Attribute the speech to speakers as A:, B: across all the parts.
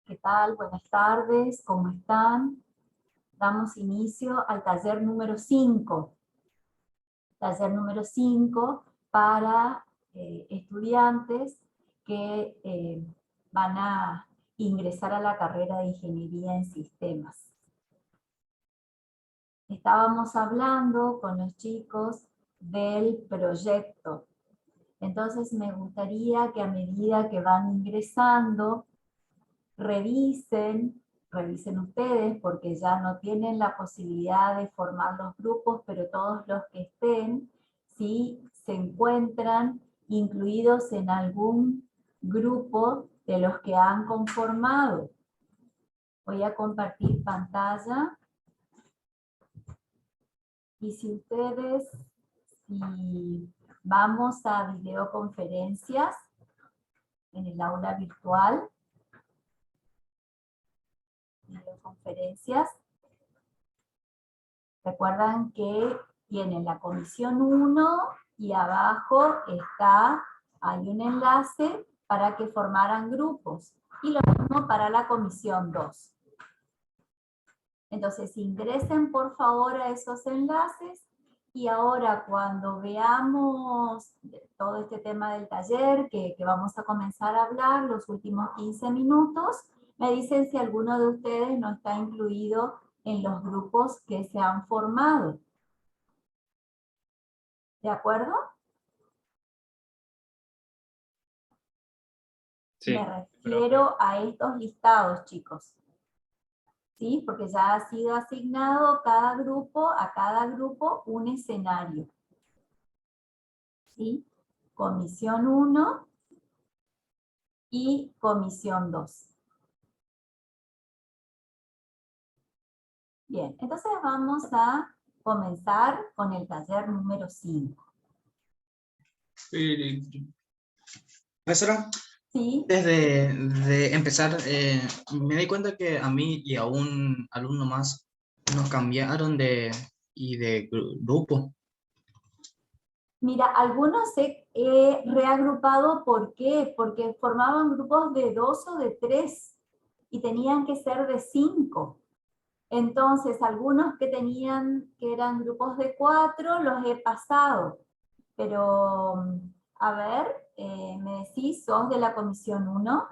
A: ¿qué tal? Buenas tardes, ¿cómo están? Damos inicio al taller número 5. Taller número 5 para estudiantes que van a ingresar a la carrera de Ingeniería en Sistemas. Estábamos hablando con los chicos del proyecto. Entonces me gustaría que a medida que van ingresando, revisen ustedes, porque ya no tienen la posibilidad de formar los grupos, pero todos los que estén, si se encuentran incluidos en algún grupo de los que han conformado. Voy a compartir pantalla. Y si ustedes, si vamos a videoconferencias en el aula virtual, videoconferencias, recuerdan que tienen la comisión 1 y abajo hay un enlace para que formaran grupos. Y lo mismo para la comisión 2. Entonces ingresen por favor a esos enlaces y ahora cuando veamos todo este tema del taller que vamos a comenzar a hablar los últimos 15 minutos, me dicen si alguno de ustedes no está incluido en los grupos que se han formado. ¿De acuerdo? Sí. Me refiero a estos listados, chicos. ¿Sí? Porque ya ha sido asignado a cada grupo un escenario. ¿Sí? Comisión 1 y comisión 2. Bien, entonces vamos a comenzar con el taller número 5.
B: Profesora,
A: ¿Sí?
B: desde de empezar, me di cuenta que a mí y a un alumno más nos cambiaron de grupo.
A: Mira, algunos he reagrupado, ¿por qué? Porque formaban grupos de 2 o de 3 y tenían que ser de 5. Entonces, algunos que eran grupos de 4, los he pasado. Pero, a ver, ¿me decís, sos de la comisión 1?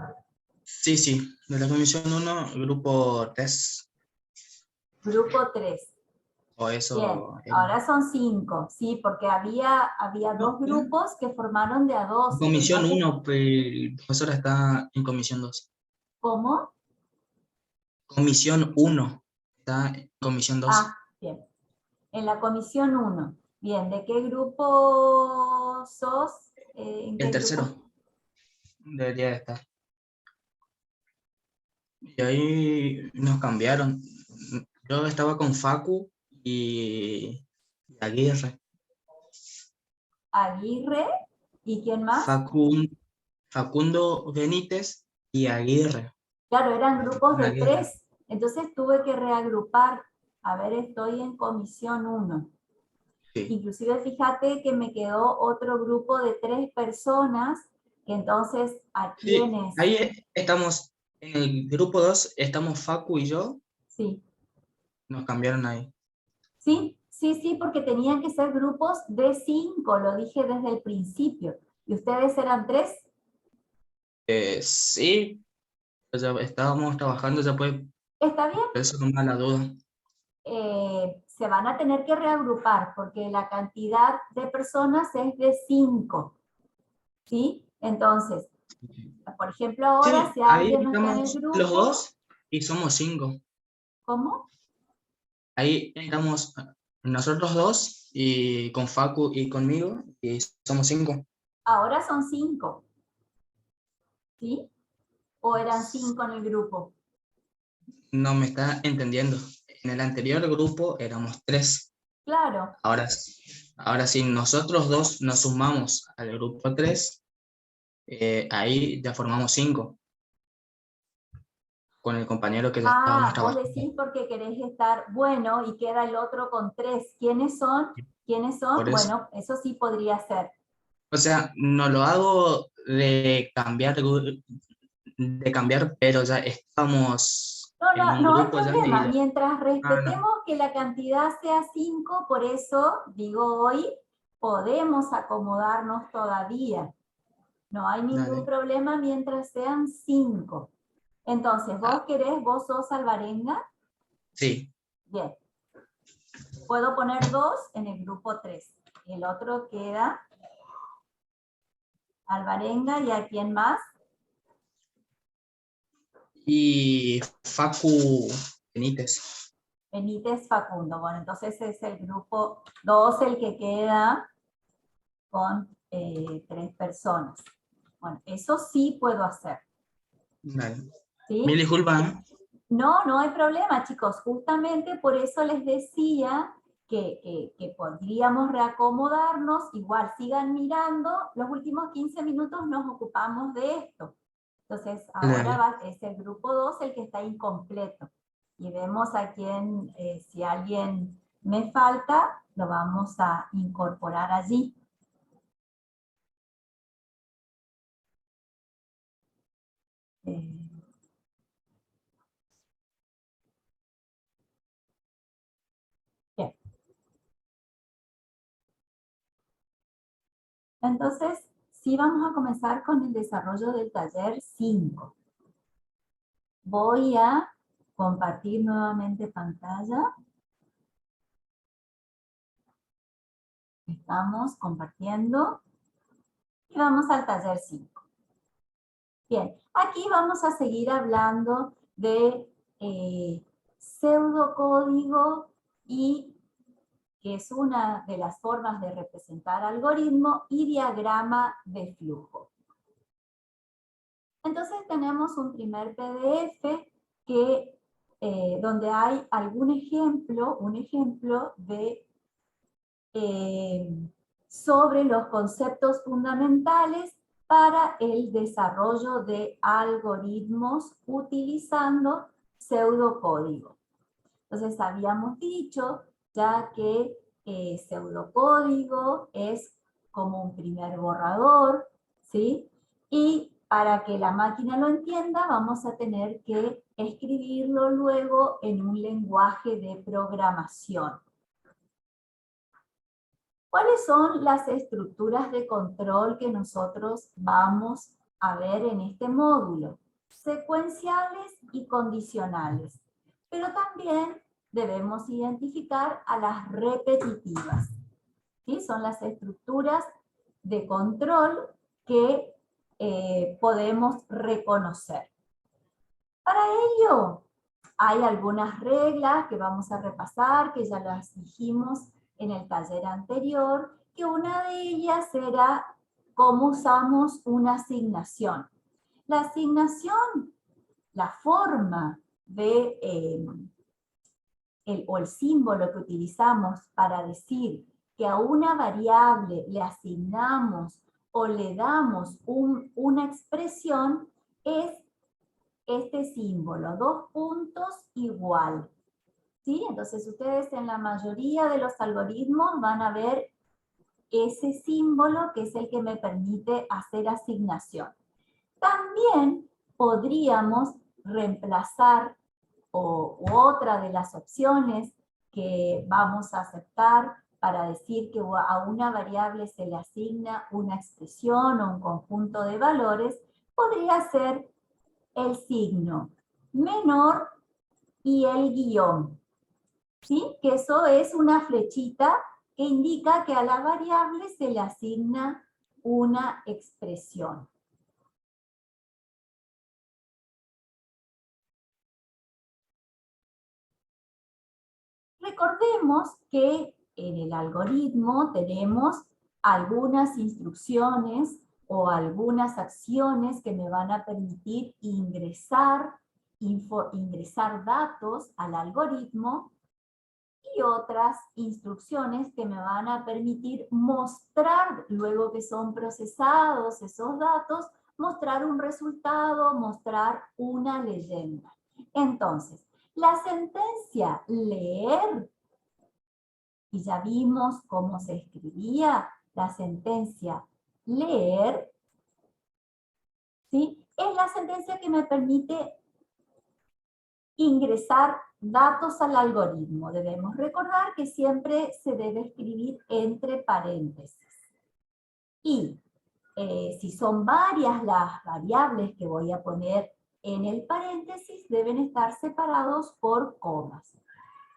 B: Sí, de la comisión 1, grupo 3.
A: Grupo 3.
B: O eso
A: Bien,
B: era.
A: ahora son 5, sí, porque había
B: No,
A: 2 grupos que formaron de a 2.
B: comisión
A: Entonces,
B: 1, el profesor está en comisión 2.
A: ¿cómo?
B: Comisión 1 está en comisión 2.
A: Ah, bien. En la comisión 1. Bien, ¿de qué grupo sos? ¿En
B: El
A: qué grupo?
B: tercero debería de estar. Y ahí nos cambiaron. Yo estaba con Facu y Aguirre.
A: Aguirre, ¿y quién más?
B: Facundo Benítez y Aguirre.
A: Claro, eran grupos de
B: Aguirre.
A: 3, entonces tuve que reagrupar. A ver, estoy en comisión 1.
B: Sí.
A: Inclusive fíjate que me quedó otro grupo de 3 personas, que entonces a
B: Sí,
A: quienes...
B: ahí estamos, en el grupo 2 estamos Facu y yo,
A: Sí,
B: nos cambiaron ahí.
A: sí, porque tenían que ser grupos de 5, lo dije desde el principio. ¿Y ustedes eran 3?
B: Sí, pues ya estábamos trabajando, ya puede,
A: Está bien,
B: por eso no me da la duda.
A: se van a tener que reagrupar porque la cantidad de personas es de 5, ¿sí? Entonces, por ejemplo, ahora
B: Sí,
A: si
B: ahí
A: alguien no está en el
B: estamos los
A: grupo,
B: dos y somos 5.
A: ¿cómo?
B: Ahí estamos nosotros dos y con Facu y conmigo y somos 5.
A: Ahora son 5, ¿sí? ¿O eran 5 en el grupo?
B: No me está entendiendo. En el anterior grupo éramos 3.
A: Claro.
B: Ahora sí, nosotros dos nos sumamos al grupo 3, ahí ya formamos 5 con el compañero que ya estábamos
A: Ah, vos
B: trabajando.
A: decís porque querés estar bueno y queda el otro con 3. ¿Quiénes son? ¿Quiénes son?
B: Por eso.
A: Bueno, eso sí podría ser.
B: O sea, no lo hago de cambiar de cambiar, pero ya estamos
A: No,
B: en un
A: no hay
B: grupo ya
A: problema.
B: y ya.
A: Mientras
B: Ah, no,
A: respetemos que la cantidad sea 5, por eso digo hoy, podemos acomodarnos todavía. No hay ningún
B: dale.
A: problema mientras sean 5. Entonces,
B: Ah,
A: vos sos alvarenga.
B: sí.
A: Bien. Puedo poner 2 en el grupo 3. El otro queda alvarenga, ¿y a quién más?
B: Y Facu Benítez.
A: Benítez Facundo. Bueno, entonces es el grupo 2 el que queda con 3 personas. Bueno, eso sí puedo hacer.
B: Dale. Mil
A: ¿Sí?
B: disculpas.
A: No, no hay problema, chicos. Justamente por eso les decía que podríamos reacomodarnos. Igual sigan mirando. Los últimos 15 minutos nos ocupamos de esto. Entonces,
B: Dale.
A: ahora es el grupo 2 el que está incompleto. Y vemos a quién, si alguien me falta, lo vamos a incorporar allí. Eh, bien. Entonces, sí vamos a comenzar con el desarrollo del taller 5. Voy a compartir nuevamente pantalla. Estamos compartiendo y vamos al taller 5. Bien, aquí vamos a seguir hablando de pseudocódigo, y que es una de las formas de representar algoritmo, y diagrama de flujo. Entonces tenemos un primer PDF que, donde hay un ejemplo de sobre los conceptos fundamentales para el desarrollo de algoritmos utilizando pseudocódigo. Entonces habíamos dicho ya que pseudocódigo es como un primer borrador, ¿sí? Y para que la máquina lo entienda, vamos a tener que escribirlo luego en un lenguaje de programación. ¿Cuáles son las estructuras de control que nosotros vamos a ver en este módulo? Secuenciales y condicionales. Pero también debemos identificar a las repetitivas. ¿Sí? Son las estructuras de control que podemos reconocer. Para ello, hay algunas reglas que vamos a repasar, que ya las dijimos en el taller anterior, que una de ellas era cómo usamos una asignación. La asignación, la forma de, o el símbolo que utilizamos para decir que a una variable le asignamos o le damos una expresión, es este símbolo, 2 puntos igual. ¿Sí? Entonces ustedes en la mayoría de los algoritmos van a ver ese símbolo que es el que me permite hacer asignación. También podríamos reemplazar otra de las opciones que vamos a aceptar para decir que a una variable se le asigna una expresión o un conjunto de valores, podría ser el signo menor y el guión, ¿sí? Que eso es una flechita que indica que a la variable se le asigna una expresión. Recordemos que en el algoritmo tenemos algunas instrucciones o algunas acciones que me van a permitir ingresar datos al algoritmo, y otras instrucciones que me van a permitir mostrar, luego que son procesados esos datos, mostrar un resultado, mostrar una leyenda. Entonces, la sentencia leer, y ya vimos cómo se escribía la sentencia leer, ¿sí? es la sentencia que me permite ingresar datos al algoritmo. Debemos recordar que siempre se debe escribir entre paréntesis. Y si son varias las variables que voy a poner en el paréntesis, deben estar separados por comas.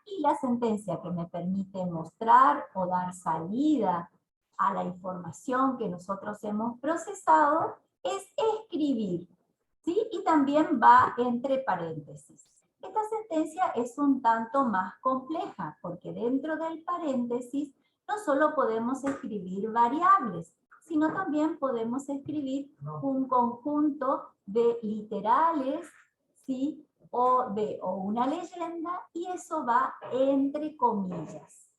A: Y la sentencia que me permite mostrar o dar salida a la información que nosotros hemos procesado es escribir, ¿sí? Y también va entre paréntesis. Esta sentencia es un tanto más compleja, porque dentro del paréntesis no solo podemos escribir variables, sino también podemos escribir un conjunto de literales, ¿sí? o una leyenda, y eso va entre comillas.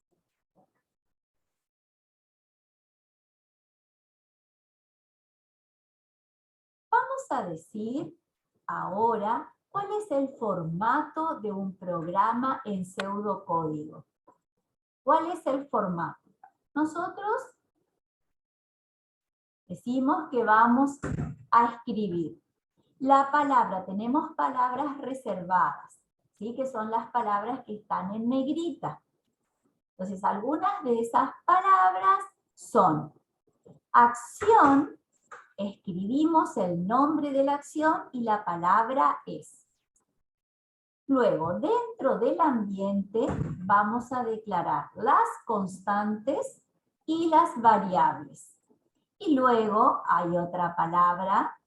A: Vamos a decir ahora cuál es el formato de un programa en pseudocódigo. ¿Cuál es el formato? Nosotros decimos que vamos a escribir la palabra, tenemos palabras reservadas, ¿sí? Que son las palabras que están en negrita. Entonces, algunas de esas palabras son acción, escribimos el nombre de la acción y la palabra es. Luego, dentro del ambiente, vamos a declarar las constantes y las variables. Y luego hay otra palabra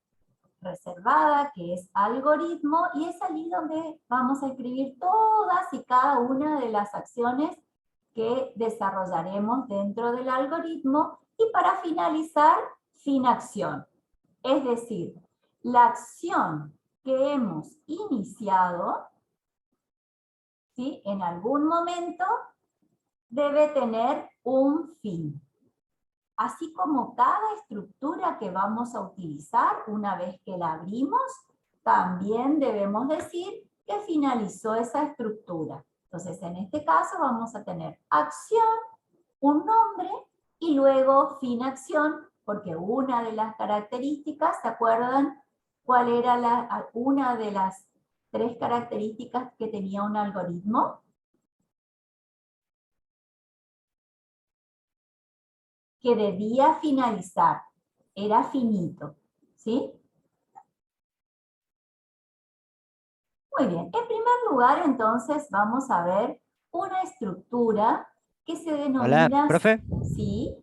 A: reservada, que es algoritmo, y es allí donde vamos a escribir todas y cada una de las acciones que desarrollaremos dentro del algoritmo, y para finalizar, fin acción. Es decir, la acción que hemos iniciado, ¿sí? En algún momento debe tener un fin. Así como cada estructura que vamos a utilizar, una vez que la abrimos, también debemos decir que finalizó esa estructura. Entonces, en este caso vamos a tener acción, un nombre, y luego fin acción, porque una de las características, ¿se acuerdan cuál era una de las 3 características que tenía un algoritmo? Que debía finalizar, era finito, ¿sí? Muy bien, en primer lugar entonces vamos a ver una estructura que se
C: Hola,
A: denomina,
C: profe.
A: ¿sí?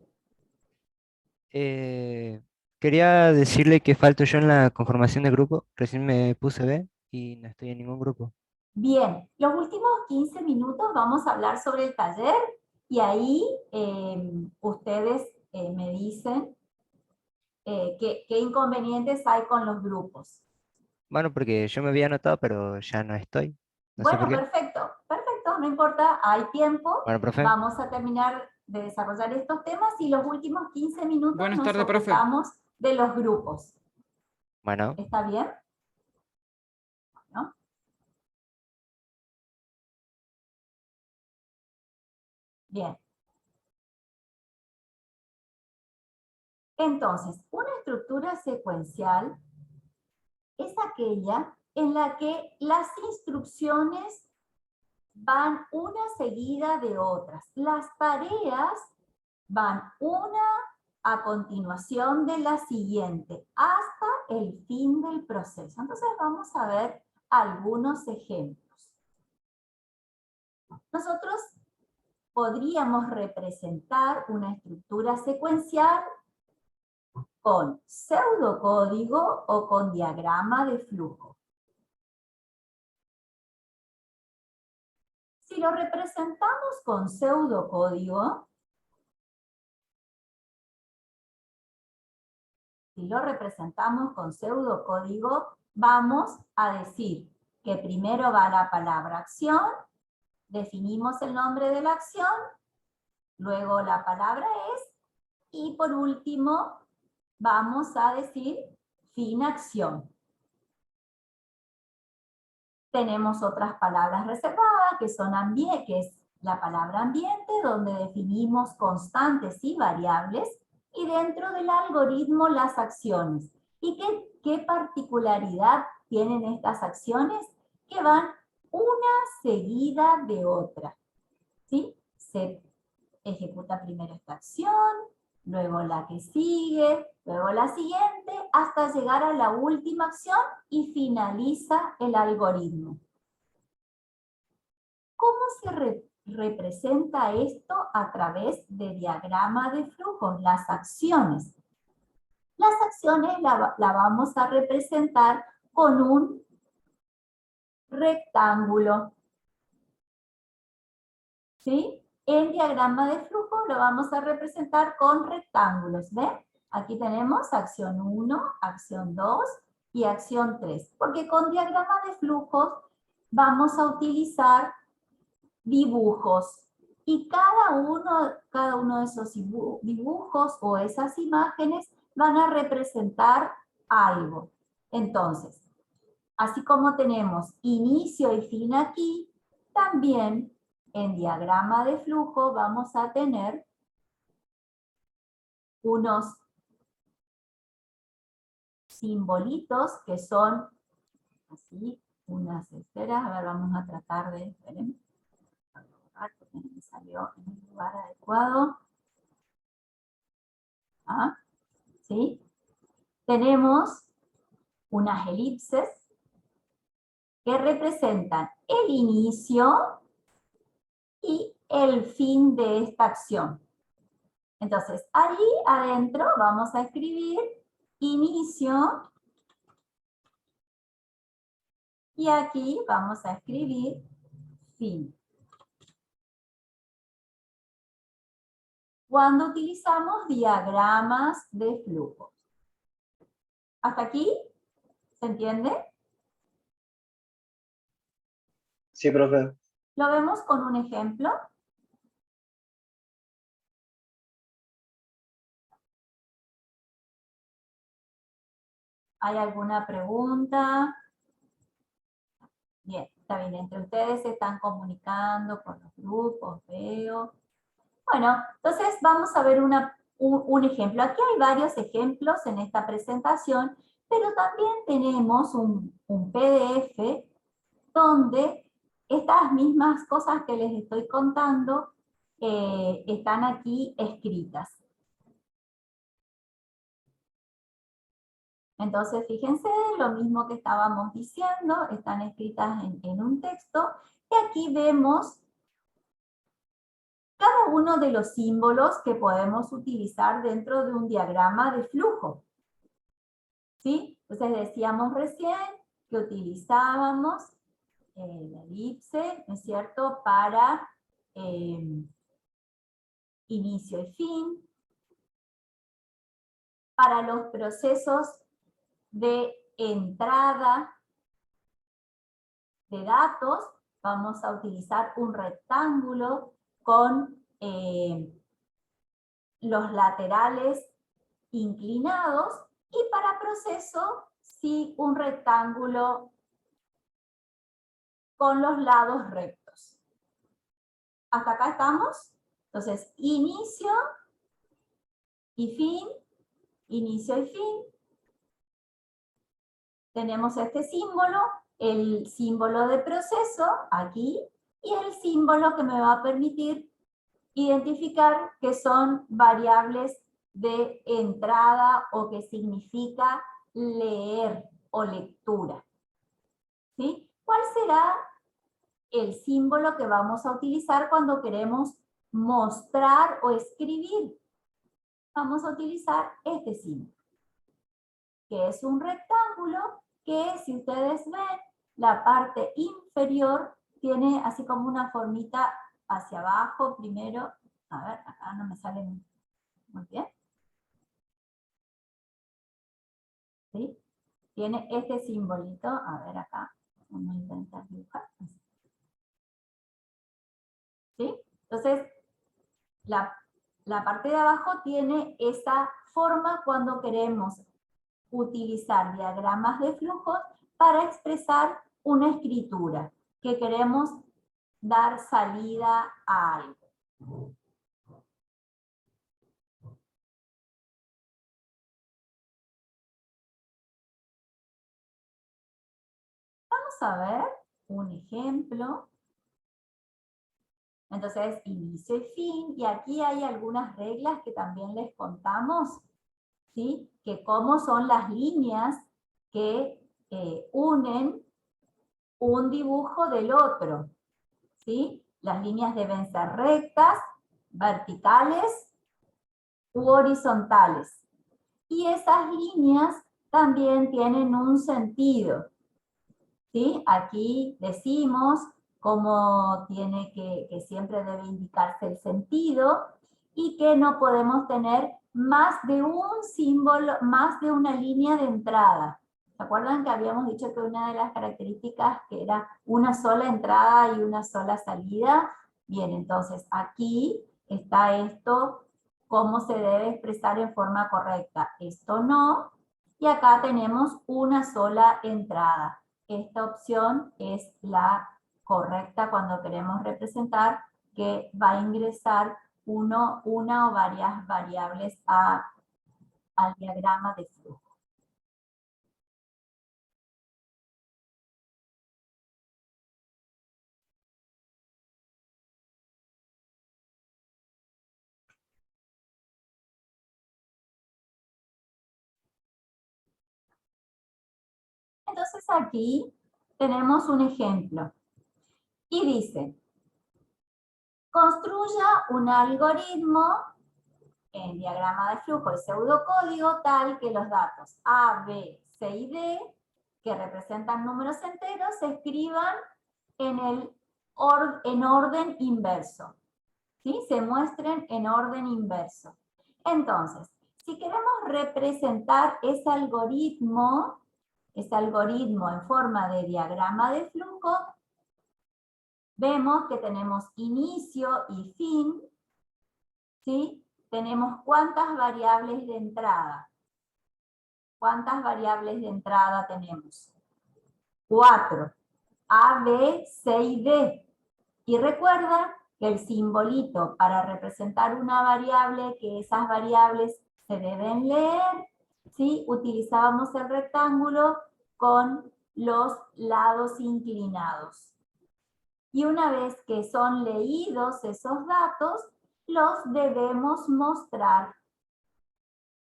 C: Quería decirle que falto yo en la conformación de grupo. Recién me puse B y no estoy en ningún grupo.
A: Bien, los últimos 15 minutos vamos a hablar sobre el taller, y ahí ustedes me dicen qué inconvenientes hay con los grupos.
C: Bueno, porque yo me había anotado, pero ya no estoy. No sé por
A: Bueno,
C: qué.
A: perfecto, perfecto, no importa, hay tiempo.
C: Bueno, profe.
A: Vamos a terminar de desarrollar estos temas y los últimos 15 minutos
B: Buenas
A: nos
B: tardes, profe.
A: ocupamos de los grupos.
C: Bueno,
A: ¿Está bien? ¿No? Bien. Entonces, una estructura secuencial es aquella en la que las instrucciones van una seguida de otras. Las tareas van una a continuación de la siguiente, hasta el fin del proceso. Entonces vamos a ver algunos ejemplos. Nosotros podríamos representar una estructura secuencial con pseudocódigo o con diagrama de flujo. Si lo representamos con pseudocódigo, vamos a decir que primero va la palabra acción, definimos el nombre de la acción, luego la palabra es, y por último vamos a decir fin acción. Tenemos otras palabras reservadas que son que es la palabra ambiente, donde definimos constantes y variables, y dentro del algoritmo las acciones. ¿Y qué ¿Qué particularidad tienen estas acciones? Que van una seguida de otra, ¿sí? Se ejecuta primero esta acción, luego la que sigue, luego la siguiente, hasta llegar a la última acción y finaliza el algoritmo. ¿Cómo se representa esto a través de diagrama de flujos? Las acciones. Las acciones la vamos a representar con un rectángulo. ¿Sí? En diagrama de flujo lo vamos a representar con rectángulos. ¿Ven? Aquí tenemos acción 1, acción 2 y acción 3. Porque con diagrama de flujos vamos a utilizar dibujos. Y cada uno de esos dibujos o esas imágenes van a representar algo. Entonces, así como tenemos inicio y fin aquí, también en diagrama de flujo vamos a tener unos simbolitos que son así, unas esferas. A ver, vamos a tratar de... Esperen, porque me salió en el lugar adecuado. ¿Sí? Tenemos unas elipses que representan el inicio y el fin de esta acción. Entonces, allí adentro vamos a escribir inicio y aquí vamos a escribir fin. Cuando utilizamos diagramas de flujo. ¿Hasta aquí? ¿Se entiende?
D: Sí, profe.
A: ¿Lo vemos con un ejemplo? ¿Hay alguna pregunta? Bien, está bien. Entre ustedes se están comunicando por los grupos, veo. Bueno, entonces vamos a ver un ejemplo. Aquí hay varios ejemplos en esta presentación, pero también tenemos un PDF donde estas mismas cosas que les estoy contando están aquí escritas. Entonces, fíjense, lo mismo que estábamos diciendo, están escritas en un texto, y aquí vemos cada uno de los símbolos que podemos utilizar dentro de un diagrama de flujo. ¿Sí? Entonces decíamos recién que utilizábamos la elipse, ¿no es cierto?, para inicio y fin. Para los procesos de entrada de datos, vamos a utilizar un rectángulo con los laterales inclinados, y para proceso, sí, un rectángulo con los lados rectos. ¿Hasta acá estamos? Entonces, inicio y fin, inicio y fin. Tenemos este símbolo, el símbolo de proceso, aquí, y el símbolo que me va a permitir identificar que son variables de entrada o que significa leer o lectura. ¿Sí? ¿Cuál será el símbolo que vamos a utilizar cuando queremos mostrar o escribir? Vamos a utilizar este símbolo, que es un rectángulo que, si ustedes ven, la parte inferior tiene así como una formita hacia abajo primero. A ver, acá no me sale muy bien. ¿Sí? Tiene este simbolito, a ver acá, vamos a intentar dibujar. ¿Sí? Entonces, la parte de abajo tiene esa forma cuando queremos utilizar diagramas de flujos para expresar una escritura, que queremos dar salida a algo. Vamos a ver un ejemplo. Entonces, inicio y fin, y aquí hay algunas reglas que también les contamos, ¿sí? Que cómo son las líneas que unen un dibujo del otro, ¿sí? Las líneas deben ser rectas, verticales u horizontales. Y esas líneas también tienen un sentido, ¿sí? Aquí decimos cómo tiene que siempre debe indicarse el sentido y que no podemos tener más de un símbolo, más de una línea de entrada. ¿Se acuerdan que habíamos dicho que una de las características que era una sola entrada y una sola salida? Bien, entonces aquí está esto, cómo se debe expresar en forma correcta. Esto no, y acá tenemos una sola entrada. Esta opción es la correcta cuando queremos representar que va a ingresar una o varias variables al diagrama de flujo. Entonces aquí tenemos un ejemplo y dice, construya un algoritmo en diagrama de flujo y pseudocódigo tal que los datos A, B, C y D, que representan números enteros, se escriban en orden inverso. ¿Sí? Se muestren en orden inverso. Entonces, si queremos representar ese algoritmo en forma de diagrama de flujo, vemos que tenemos inicio y fin, ¿sí? Tenemos cuántas variables de entrada. ¿Cuántas variables de entrada tenemos? 4. A, B, C y D. Y recuerda que el simbolito para representar una variable, que esas variables se deben leer, ¿sí? Utilizábamos el rectángulo con los lados inclinados. Y una vez que son leídos esos datos, los debemos mostrar.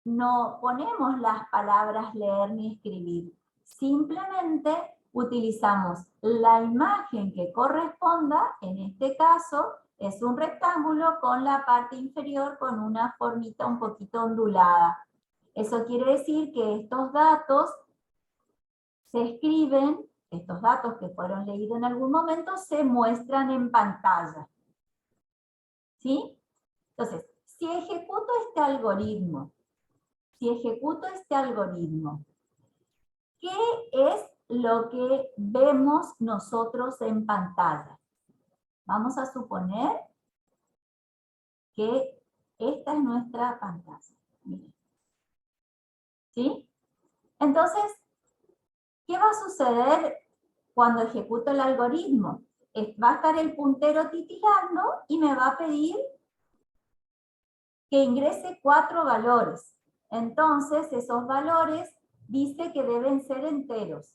A: No ponemos las palabras leer ni escribir. Simplemente utilizamos la imagen que corresponda, en este caso es un rectángulo con la parte inferior con una formita un poquito ondulada. Eso quiere decir que estos datos se escriben, estos datos que fueron leídos en algún momento se muestran en pantalla. ¿Sí? Entonces, si ejecuto este algoritmo, ¿qué es lo que vemos nosotros en pantalla? Vamos a suponer que esta es nuestra pantalla. Miren. ¿Sí? Entonces, ¿qué va a suceder cuando ejecuto el algoritmo? Va a estar el puntero titilando y me va a pedir que ingrese 4 valores. Entonces, esos valores dice que deben ser enteros.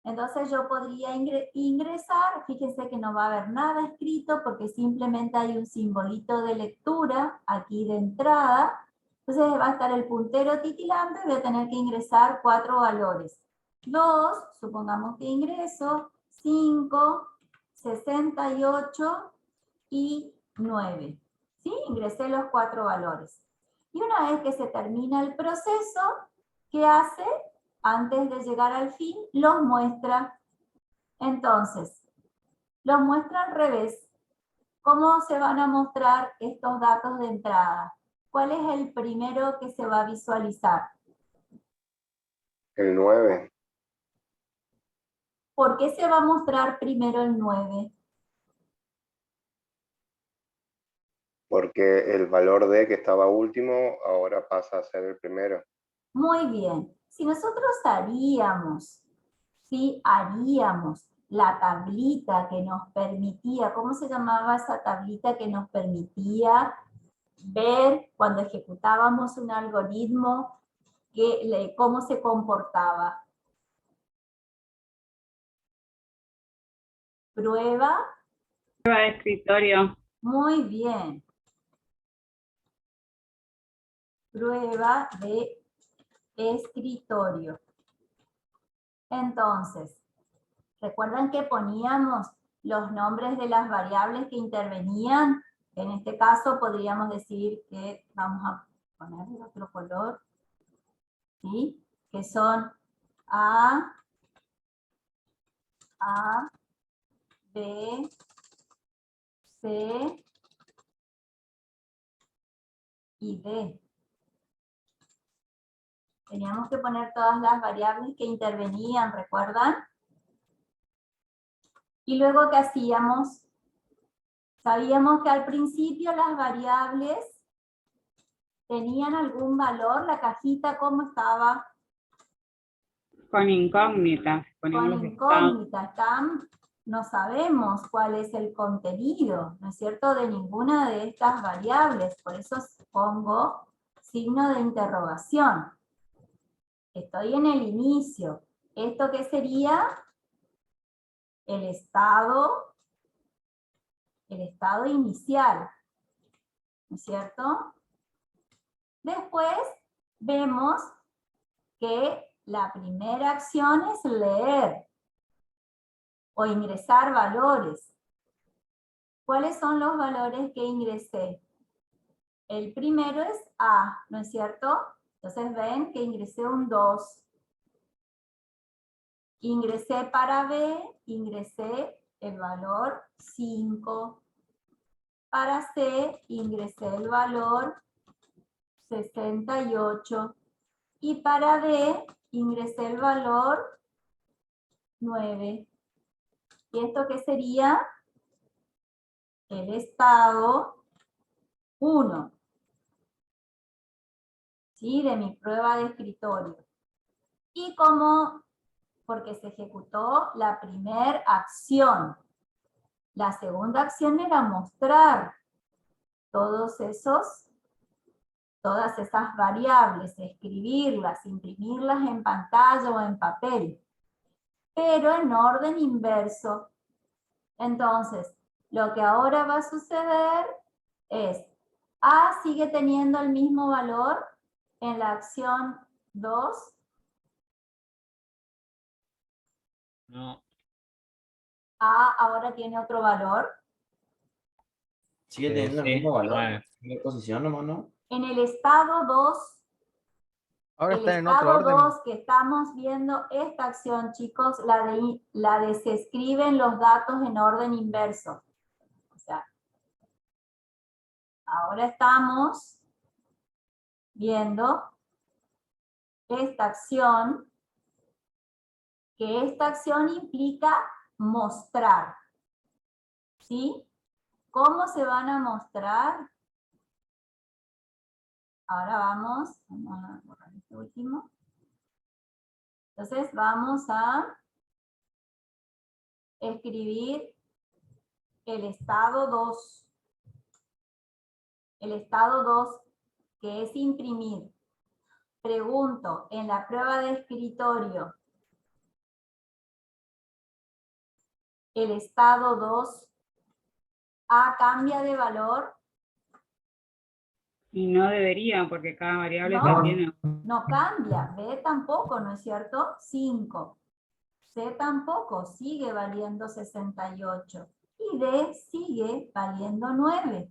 A: Entonces yo podría ingresar, fíjense que no va a haber nada escrito porque simplemente hay un simbolito de lectura aquí de entrada. Entonces va a estar el puntero titilando y voy a tener que ingresar 4 valores. 2, supongamos que ingreso, 5, 68 y 9. ¿Sí? Ingresé los 4 valores. Y una vez que se termina el proceso, ¿qué hace? Antes de llegar al fin, los muestra. Entonces, los muestra al revés. ¿Cómo se van a mostrar estos datos de entrada? ¿Cuál es el primero que se va a visualizar?
D: El 9.
A: ¿Por qué se va a mostrar primero el 9?
D: Porque el valor D que estaba último ahora pasa a ser el primero.
A: Muy bien. Si nosotros haríamos la tablita que nos permitía, ¿cómo se llamaba esa tablita que nos permitía ver cuando ejecutábamos un algoritmo cómo se comportaba? Prueba.
E: Prueba de escritorio.
A: Muy bien. Prueba de escritorio. Entonces, ¿recuerdan que poníamos los nombres de las variables que intervenían? En este caso podríamos decir que vamos a poner otro color, ¿sí? Que son A, B, C y D. Teníamos que poner todas las variables que intervenían, ¿recuerdan? Y luego, ¿qué hacíamos? Sabíamos que al principio las variables tenían algún valor, la cajita, ¿cómo estaba?
E: Con incógnitas.
A: Con
E: Ponemos los estados.
A: incógnita, no sabemos cuál es el contenido, ¿no es cierto?, de ninguna de estas variables, por eso pongo signo de interrogación. Estoy en el inicio. ¿Esto qué sería? El estado inicial, ¿no es cierto? Después vemos que la primera acción es leer o ingresar valores. ¿Cuáles son los valores que ingresé? El primero es A, ¿no es cierto? Entonces ven que ingresé un 2. Ingresé para B, ingresé el valor 5. Para C, ingresé el valor 68. Y para D, ingresé el valor 9. ¿Y esto qué sería? El estado 1. ¿Sí? De mi prueba de escritorio. Y como, porque se ejecutó la primera acción. La segunda acción era mostrar todas esas variables, escribirlas, imprimirlas en pantalla o en papel, pero en orden inverso. Entonces, lo que ahora va a suceder es, A sigue teniendo el mismo valor en la acción 2.
F: No.
A: A ahora tiene otro valor.
G: Sigue teniendo el mismo valor.
F: 9.
G: ¿Qué posición nomás, no?
A: En el estado 2,
H: Ahora
A: el
H: están en otro
A: estado
H: orden.
A: 2 que estamos viendo esta acción, chicos, la de se escriben los datos en orden inverso. O sea, ahora estamos viendo esta acción, que esta acción implica mostrar. ¿Sí? ¿Cómo se van a mostrar? Ahora vamos a borrar este último. Entonces vamos a escribir el estado 2. El estado 2, que es imprimir. Pregunto, en la prueba de escritorio, el estado 2, A cambia de valor.
E: Y no debería, porque cada variable
A: No.
E: tiene.
A: No cambia, B tampoco, ¿no es cierto? 5. C tampoco, sigue valiendo 68. Y D sigue valiendo 9.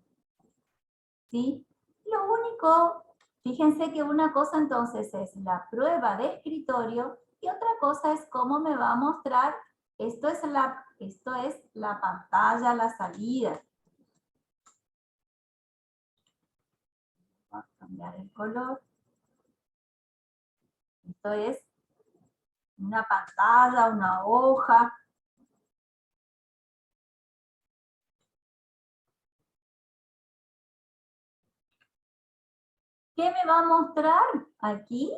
A: ¿Sí? Lo único, fíjense que una cosa entonces es la prueba de escritorio y otra cosa es cómo me va a mostrar. Esto es la pantalla, la salida. Voy a cambiar el color. Esto es una pantalla, una hoja. ¿Qué me va a mostrar aquí?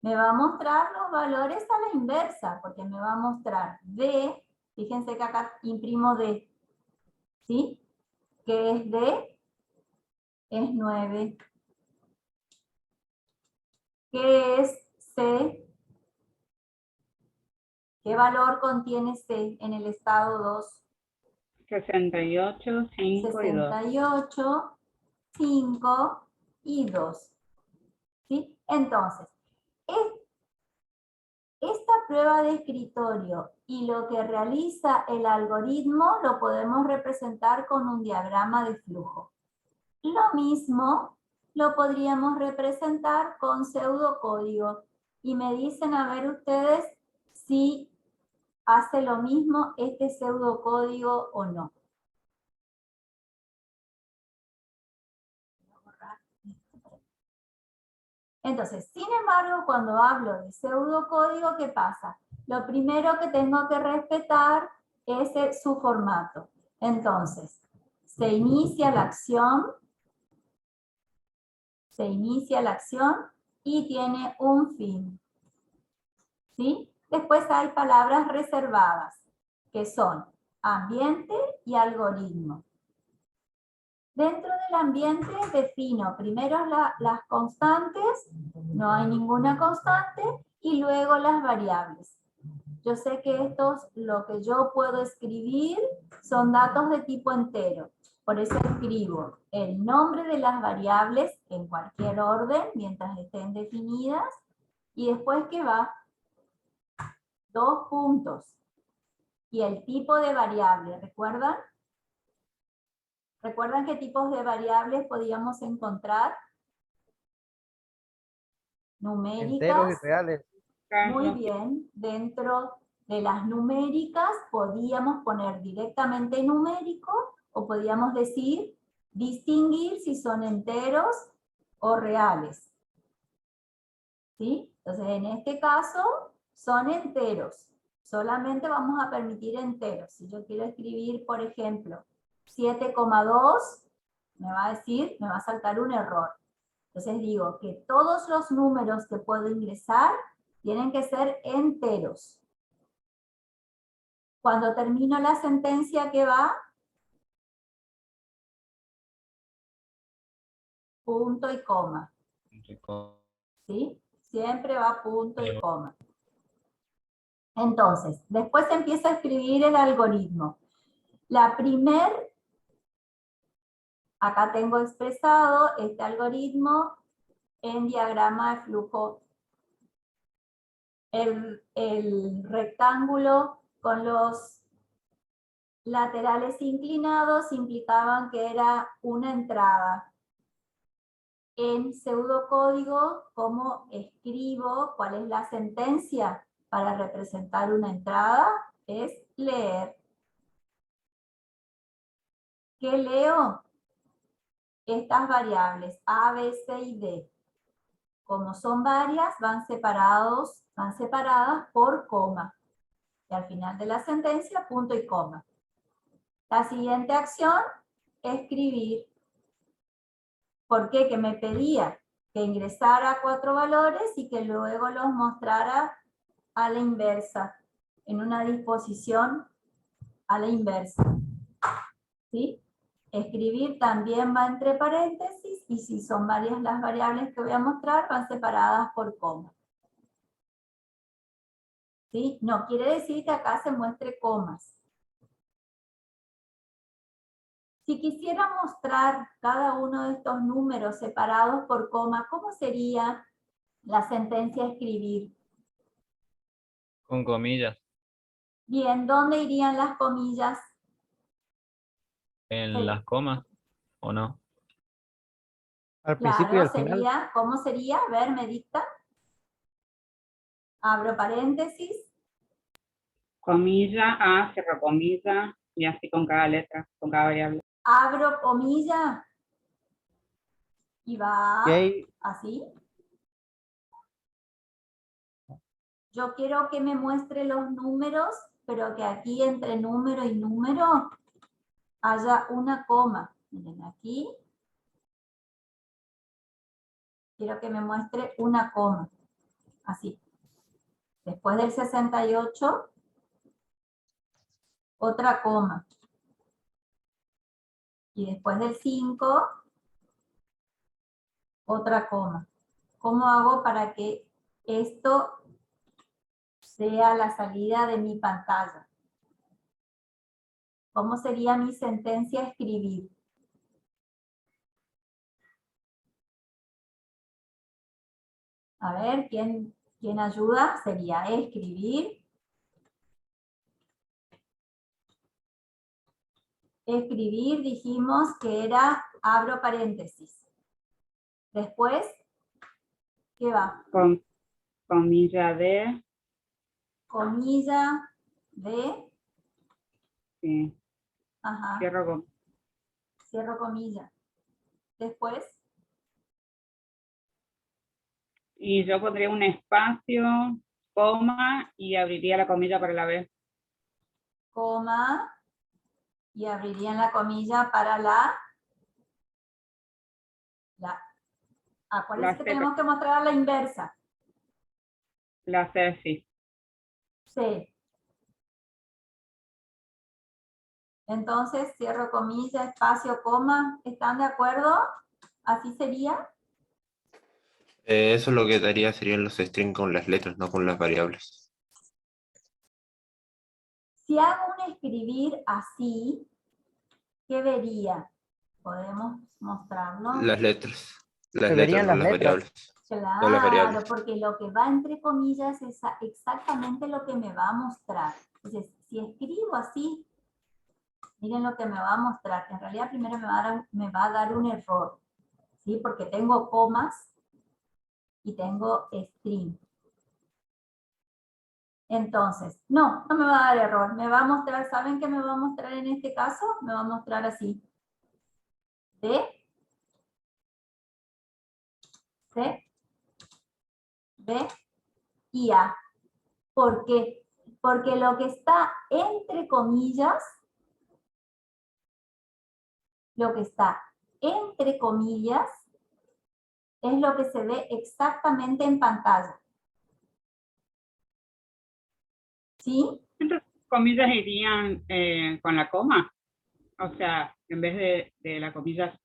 A: Me va a mostrar los valores a la inversa, porque me va a mostrar D, fíjense que acá imprimo D, ¿sí? ¿Qué es D? Es 9. ¿Qué es C? ¿Qué valor contiene C en el estado 2?
E: 68, 5 y 2.
A: 68, 5 y 2. ¿Sí? Entonces, esta prueba de escritorio y lo que realiza el algoritmo lo podemos representar con un diagrama de flujo. Lo mismo lo podríamos representar con pseudocódigo. Y me dicen a ver ustedes si hace lo mismo este pseudocódigo o no. Entonces, sin embargo, cuando hablo de pseudocódigo, ¿qué pasa? Lo primero que tengo que respetar es su formato. Entonces, se inicia la acción y tiene un fin. ¿Sí? Después hay palabras reservadas, que son ambiente y algoritmo. Dentro del ambiente defino primero las constantes, no hay ninguna constante, y luego las variables. Yo sé que estos, lo que yo puedo escribir, son datos de tipo entero. Por eso escribo el nombre de las variables en cualquier orden, mientras estén definidas, y después que va, 2 puntos. Y el tipo de variable, ¿recuerdan? ¿Recuerdan qué tipos de variables podíamos encontrar? Numéricas.
H: Enteros y reales.
A: Muy bien. Dentro de las numéricas podíamos poner directamente numérico o podíamos decir, distinguir si son enteros o reales. ¿Sí? Entonces, en este caso, son enteros. Solamente vamos a permitir enteros. Si yo quiero escribir, por ejemplo, 7,2, me va a saltar un error. Entonces digo que todos los números que puedo ingresar tienen que ser enteros. Cuando termino la sentencia, ¿qué va? Punto y coma. ¿Sí? Siempre va punto y coma. Entonces, después empieza a escribir el algoritmo. Acá tengo expresado este algoritmo en diagrama de flujo. El rectángulo con los laterales inclinados implicaban que era una entrada. En pseudocódigo, ¿cómo escribo? ¿Cuál es la sentencia para representar una entrada? Es leer. ¿Qué leo? Estas variables A, B, C y D. Como son varias, van separadas por coma. Y al final de la sentencia, punto y coma. La siguiente acción, escribir. ¿Por qué? Que me pedía que ingresara 4 valores y que luego los mostrara a la inversa, en una disposición a la inversa. ¿Sí? Escribir también va entre paréntesis y si son varias las variables que voy a mostrar, van separadas por coma. ¿Sí? No quiere decir que acá se muestre comas. Si quisiera mostrar cada uno de estos números separados por coma, ¿cómo sería la sentencia a escribir?
F: Con comillas.
A: Bien, ¿dónde irían las comillas?
F: En
A: Sí.
F: las comas, ¿o no?
H: Al principio y
A: Claro,
H: al final.
A: sería, ¿cómo sería? A ver, me dicta. Abro paréntesis.
E: Comilla, A, cierro comilla, y así con cada letra, con cada variable.
A: Abro comilla. Y va
H: Y ahí,
A: así. Yo quiero que me muestre los números, pero que aquí entre número y número haya una coma. Miren aquí. Quiero que me muestre una coma. Así. Después del 68, otra coma. Y después del 5, otra coma. ¿Cómo hago para que esto sea la salida de mi pantalla. ¿Cómo sería mi sentencia a escribir? A ver, ¿quién ayuda? Sería escribir. Escribir, dijimos que era, abro paréntesis. Después, ¿qué va?
E: Comilla de,
A: Comilla de,
E: sí,
A: ajá, cierro comilla. Después,
E: y yo pondría un espacio, coma, y abriría la comilla para la B.
A: coma, y abrirían la comilla para la acuérdense que
E: C.
A: tenemos que mostrar a la inversa.
E: La C, sí.
A: Sí. Entonces, cierro comilla, espacio, coma. ¿Están de acuerdo? ¿Así sería?
I: Eso lo que daría serían los strings con las letras, no con las variables.
A: Si hago un escribir así, ¿qué vería? ¿Podemos mostrarlo?
I: Las letras. Las
H: Se
I: letras,
H: verían
I: no
H: las
I: las
H: letras.
I: variables.
A: Claro,
I: No las variables.
A: porque lo que va entre comillas es exactamente lo que me va a mostrar. Entonces, si escribo así, miren lo que me va a mostrar. En realidad primero me va a dar un error, ¿sí? Porque tengo comas y tengo string. Entonces, no me va a dar error. Me va a mostrar, ¿saben qué me va a mostrar en este caso? Me va a mostrar así. D, C, B y A. ¿Por qué? Porque lo que está entre comillas, es lo que se ve exactamente en pantalla. ¿Sí?
E: Entonces, comillas irían con la coma. O sea, en vez de las comillas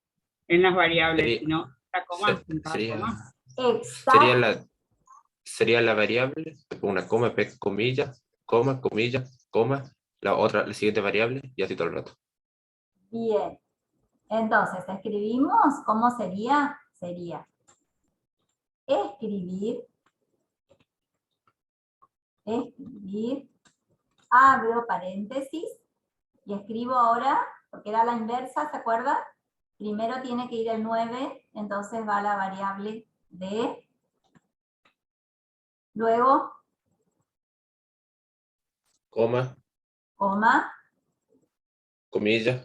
E: en las variables,
I: Sería-
E: sino la coma en cada
I: Sería,
E: coma.
A: Exacto.
I: sería la variable, una coma, comilla, coma, comilla, coma, la siguiente variable, y así todo el rato.
A: Bien. Entonces, escribimos, ¿cómo sería? Sería escribir, abro paréntesis, y escribo ahora, porque era la inversa, ¿se acuerdan? Primero tiene que ir el 9, entonces va la variable D. Luego,
I: Coma,
A: coma,
I: comilla,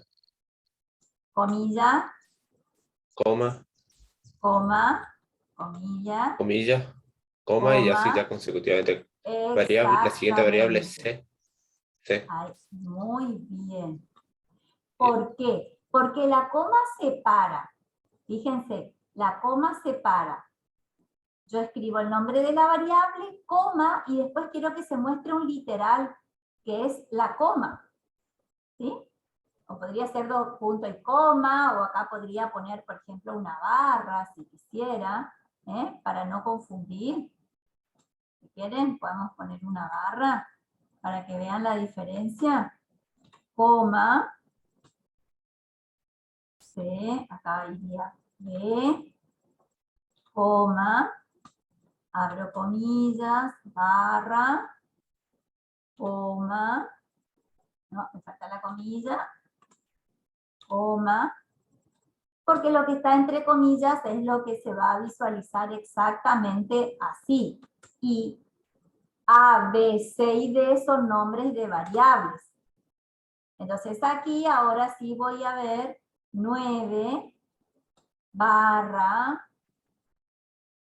A: comilla,
I: coma,
A: coma, comilla,
I: comilla, coma, y así
A: coma.
I: ya consecutivamente. La siguiente variable es C. C.
A: Ay, muy bien. ¿Por qué? Porque la coma separa. Fíjense, la coma separa. Yo escribo el nombre de la variable, coma, y después quiero que se muestre un literal, que es la coma. ¿Sí? O podría ser dos puntos y coma, o acá podría poner, por ejemplo, una barra, si quisiera, para no confundir. Si quieren, podemos poner una barra para que vean la diferencia. Coma, C, acá iría B, coma, abro comillas, barra, coma, no, me falta la comilla, coma, porque lo que está entre comillas es lo que se va a visualizar exactamente así. Y A, B, C y D son nombres de variables. Entonces aquí ahora sí voy a ver 9 barra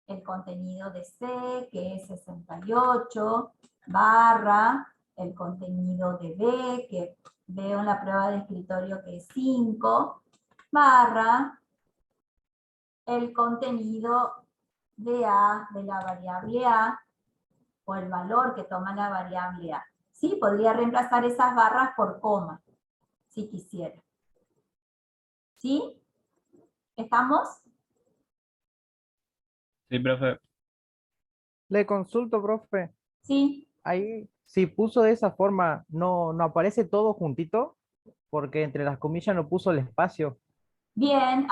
A: el contenido de C, que es 68, barra el contenido de B, que veo en la prueba de escritorio que es 5, barra el contenido de A, de la variable A, o el valor que toma la variable A. Sí, podría reemplazar esas barras por coma, si quisiera. ¿Sí? ¿Estamos?
F: Sí, profe.
H: Le consulto, profe.
A: Sí.
H: ahí, si puso de esa forma, no aparece todo juntito, porque entre las comillas no puso el espacio.
A: Bien,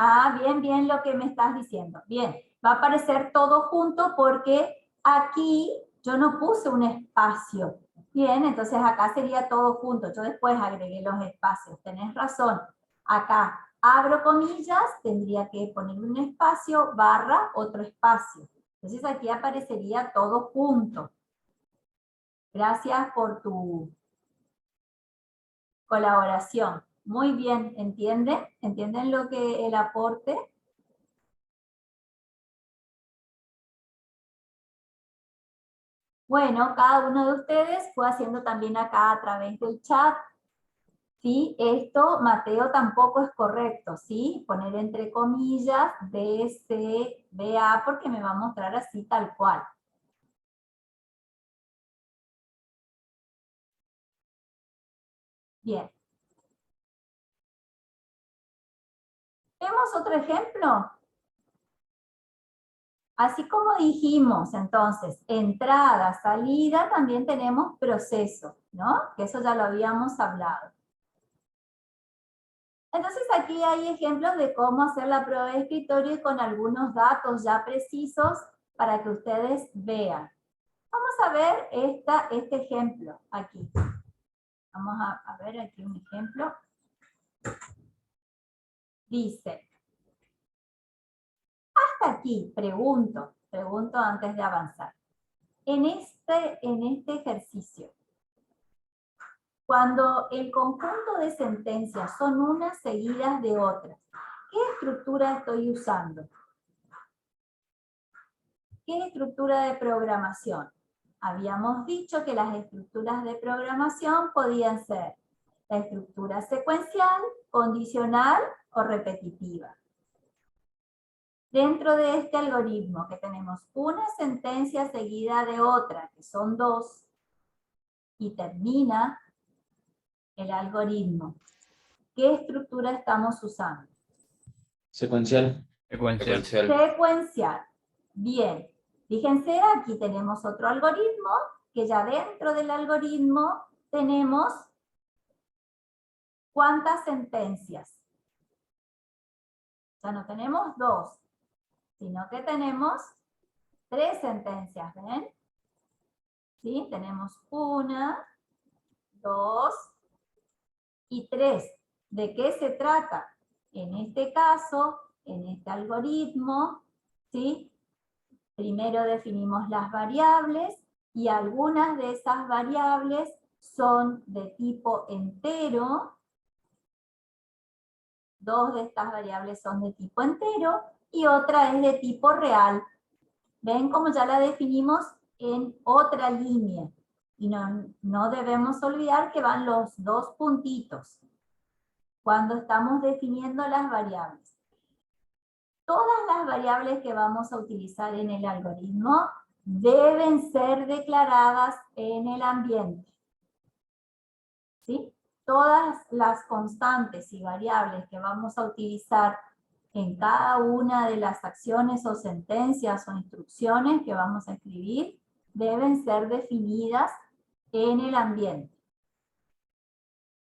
A: bien lo que me estás diciendo. Bien, va a aparecer todo junto porque aquí yo no puse un espacio. Bien, entonces acá sería todo junto. Yo después agregué los espacios. Tenés razón. Acá abro comillas, tendría que poner un espacio, barra, otro espacio. Entonces aquí aparecería todo junto. Gracias por tu colaboración. Muy bien, ¿entienden? ¿Entienden lo que el aporte? Bueno, cada uno de ustedes fue haciendo también acá a través del chat. ¿Sí? Esto, Mateo, tampoco es correcto, ¿sí? Poner entre comillas B, C, B, A, porque me va a mostrar así tal cual. Bien. ¿Vemos otro ejemplo? Así como dijimos, entonces, entrada, salida, también tenemos proceso, ¿no? Que eso ya lo habíamos hablado. Entonces aquí hay ejemplos de cómo hacer la prueba de escritorio y con algunos datos ya precisos para que ustedes vean. Vamos a ver este ejemplo aquí. Vamos a ver aquí un ejemplo. Dice, hasta aquí, pregunto antes de avanzar. En este ejercicio, cuando el conjunto de sentencias son unas seguidas de otras, ¿qué estructura estoy usando? ¿Qué estructura de programación? Habíamos dicho que las estructuras de programación podían ser la estructura secuencial, condicional o repetitiva. Dentro de este algoritmo que tenemos una sentencia seguida de otra, que son dos, y termina el algoritmo, ¿qué estructura estamos usando?
G: Secuencial.
F: Secuencial.
A: Secuencial. Bien. Fíjense, aquí tenemos otro algoritmo, que ya dentro del algoritmo tenemos ¿cuántas sentencias? Ya no tenemos dos, sino que tenemos tres sentencias, ¿ven? ¿Sí? Tenemos una, dos y tres. ¿De qué se trata? En este caso, en este algoritmo, ¿sí? Primero definimos las variables y algunas de esas variables son de tipo entero. Dos de estas variables son de tipo entero y otra es de tipo real. ¿Ven cómo ya la definimos en otra línea? Y no debemos olvidar que van los dos puntitos cuando estamos definiendo las variables. Todas las variables que vamos a utilizar en el algoritmo deben ser declaradas en el ambiente. ¿Sí? Todas las constantes y variables que vamos a utilizar en cada una de las acciones o sentencias o instrucciones que vamos a escribir deben ser definidas en el ambiente.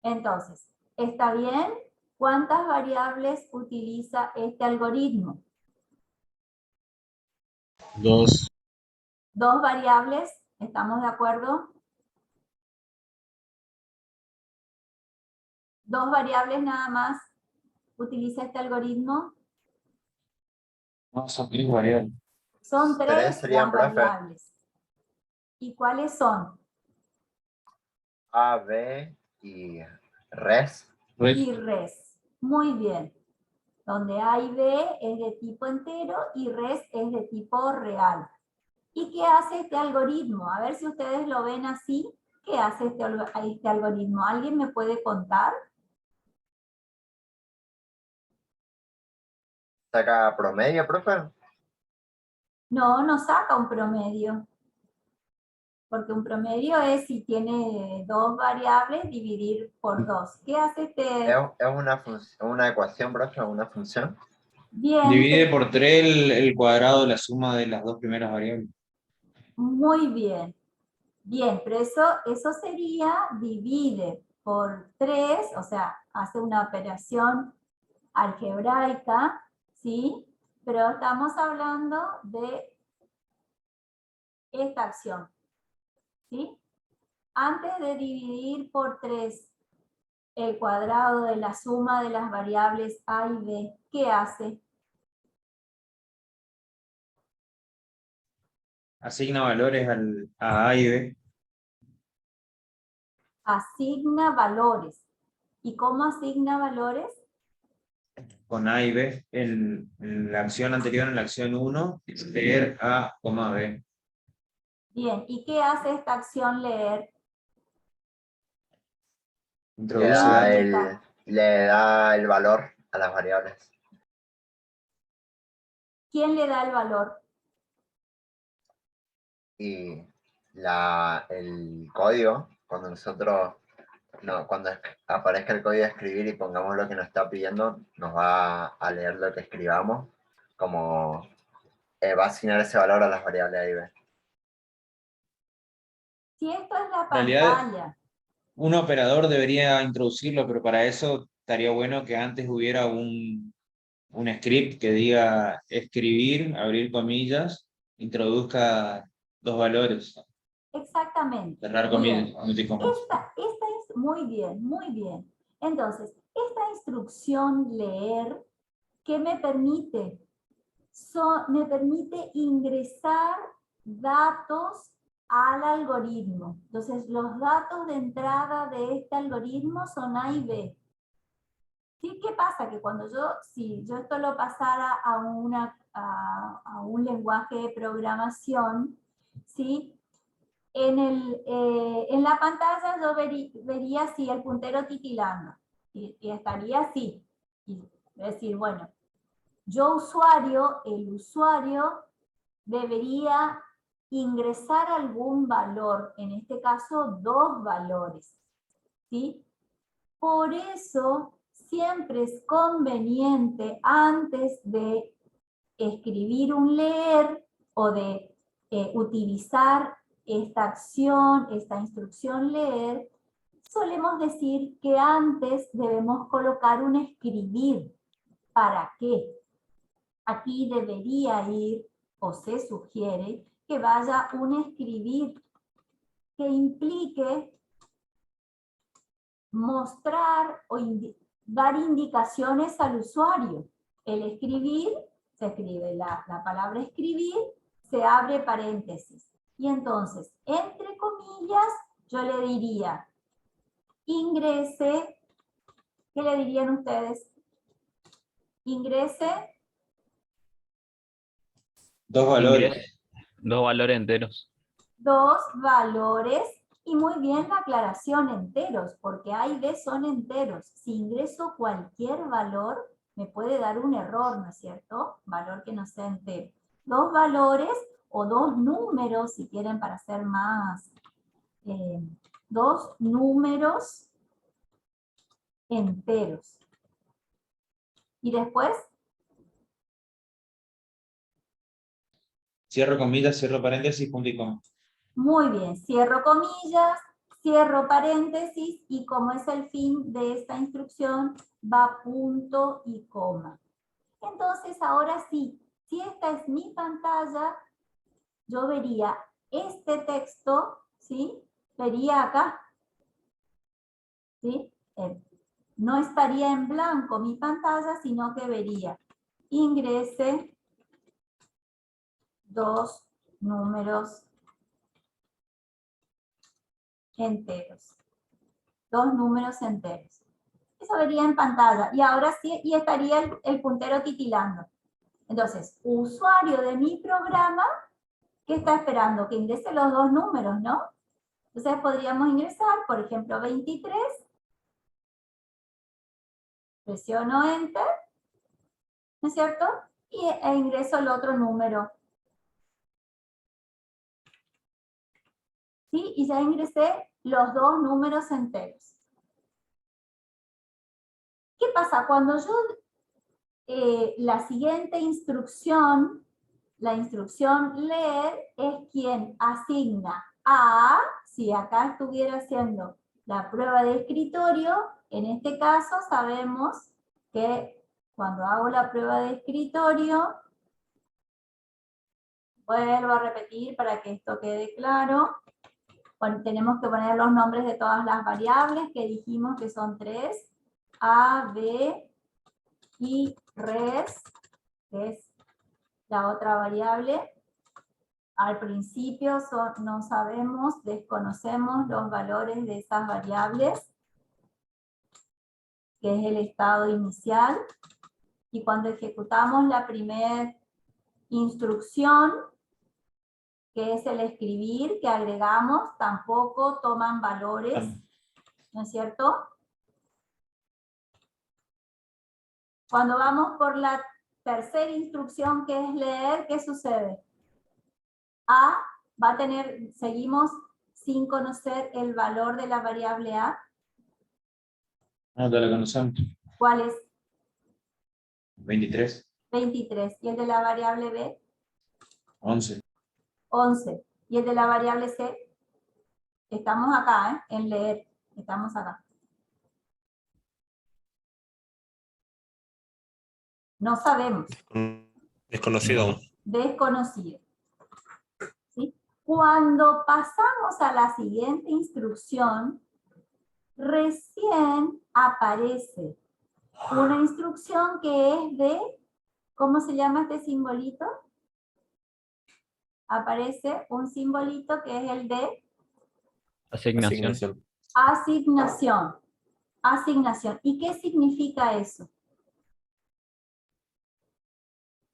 A: Entonces, ¿está bien? ¿Cuántas variables utiliza este algoritmo?
B: Dos.
A: Dos variables, ¿estamos de acuerdo? Dos variables nada más utiliza este algoritmo.
G: No, son tres variables.
A: Son
D: Tres
A: tres
D: serían,
A: las
D: profe.
A: variables. ¿Y cuáles son?
D: A, B y res.
A: Y res. Muy bien. Donde A y B es de tipo entero y res es de tipo real. ¿Y qué hace este algoritmo? A ver si ustedes lo ven así. ¿Qué hace este algoritmo? ¿Alguien me puede contar?
D: Saca promedio, profe.
A: No, no saca un promedio. Porque un promedio es si tiene dos variables, dividir por dos. ¿Qué hace este?
D: Es una ecuación, profe, una función.
A: Bien.
G: Divide por 3 el cuadrado de la suma de las dos primeras variables.
A: Muy bien. Bien, pero eso sería divide por 3, o sea, hace una operación algebraica, ¿sí? Pero estamos hablando de esta acción, ¿sí? Antes de dividir por 3 el cuadrado de la suma de las variables a y b, ¿qué hace?
G: Asigna valores a y B.
A: Asigna valores. ¿Y cómo asigna valores?
G: Con A y B. En la acción anterior, en la acción 1, leer A, B.
A: Bien, ¿y qué hace esta acción leer?
G: Introduce
A: datos.
J: Le da el valor a las variables.
A: ¿Quién le da el valor?
J: Y el código, cuando cuando aparezca el código de escribir y pongamos lo que nos está pidiendo, nos va a leer lo que escribamos, como va a asignar ese valor a las variables A y B.
A: Si esto es la
G: En realidad,
A: pantalla,
G: un operador debería introducirlo, pero para eso estaría bueno que antes hubiera un script que diga escribir, abrir comillas, introduzca 2 valores,
A: exactamente.
G: cerrar
A: Bien.
G: comillas, multicomas.
A: Esta es muy bien, muy bien. Entonces, esta instrucción leer, ¿qué me permite? Me permite ingresar datos al algoritmo. Entonces, los datos de entrada de este algoritmo son A y B. ¿Sí? ¿Qué pasa? Que cuando si yo esto lo pasara a un lenguaje de programación, ¿sí? En la pantalla yo vería así el puntero titilando, y estaría así. Y decir, bueno, el usuario debería ingresar algún valor, en este caso 2 valores, ¿sí? Por eso siempre es conveniente, antes de escribir un leer o de utilizar esta acción, esta instrucción leer, solemos decir que antes debemos colocar un escribir. ¿Para qué? Aquí debería ir, o se sugiere, que vaya un escribir que implique mostrar o dar indicaciones al usuario. El escribir, se escribe la palabra escribir, se abre paréntesis. Y entonces, entre comillas, yo le diría, ingrese, ¿qué le dirían ustedes? Ingrese
G: 2 valores.
F: 2 valores enteros.
A: 2 valores, y muy bien la aclaración, enteros, porque A y B son enteros. Si ingreso cualquier valor, me puede dar un error, ¿no es cierto? Valor que no sea entero. 2 valores o 2 números, si quieren para ser más, 2 números enteros. Y después,
G: Cierro comillas, cierro paréntesis, punto y coma.
A: muy bien, cierro comillas, cierro paréntesis, y como es el fin de esta instrucción, va punto y coma. Entonces, ahora sí, si esta es mi pantalla, yo vería este texto, ¿sí? Vería acá, ¿sí? No estaría en blanco mi pantalla, sino que vería ingrese 2 números enteros. 2 números enteros. Eso vería en pantalla. Y ahora sí, y estaría el puntero titilando. Entonces, usuario de mi programa, ¿qué está esperando? Que ingrese los 2 números, ¿no? Entonces podríamos ingresar, por ejemplo, 23. Presiono Enter, ¿no es cierto? E ingreso el otro número. ¿Sí? Y ya ingresé los 2 números enteros. ¿Qué pasa? Cuando yo, la siguiente instrucción, la instrucción leer, es quien asigna A, si acá estuviera haciendo la prueba de escritorio, en este caso sabemos que cuando hago la prueba de escritorio, vuelvo a repetir para que esto quede claro, bueno, tenemos que poner los nombres de todas las variables que dijimos que son 3, A, B y res, que es la otra variable. Al principio no sabemos, desconocemos los valores de esas variables, que es el estado inicial, y cuando ejecutamos la primera instrucción, que es el escribir, que agregamos, tampoco toman valores, ¿no es cierto? Cuando vamos por la tercera instrucción, que es leer, ¿qué sucede? A va a tener, seguimos sin conocer el valor de la variable A.
G: No, te la conocemos.
A: ¿Cuál es?
G: 23,
A: 23. ¿Y el de la variable B?
G: 11.
A: 11. ¿Y el de la variable C? Estamos acá, en leer. Estamos acá. No sabemos.
I: Desconocido aún.
A: Desconocido. ¿Sí? Cuando pasamos a la siguiente instrucción, recién aparece una instrucción que es de, ¿cómo se llama este simbolito? Aparece un simbolito que es el de
F: Asignación.
A: asignación. Asignación. ¿Y qué significa eso?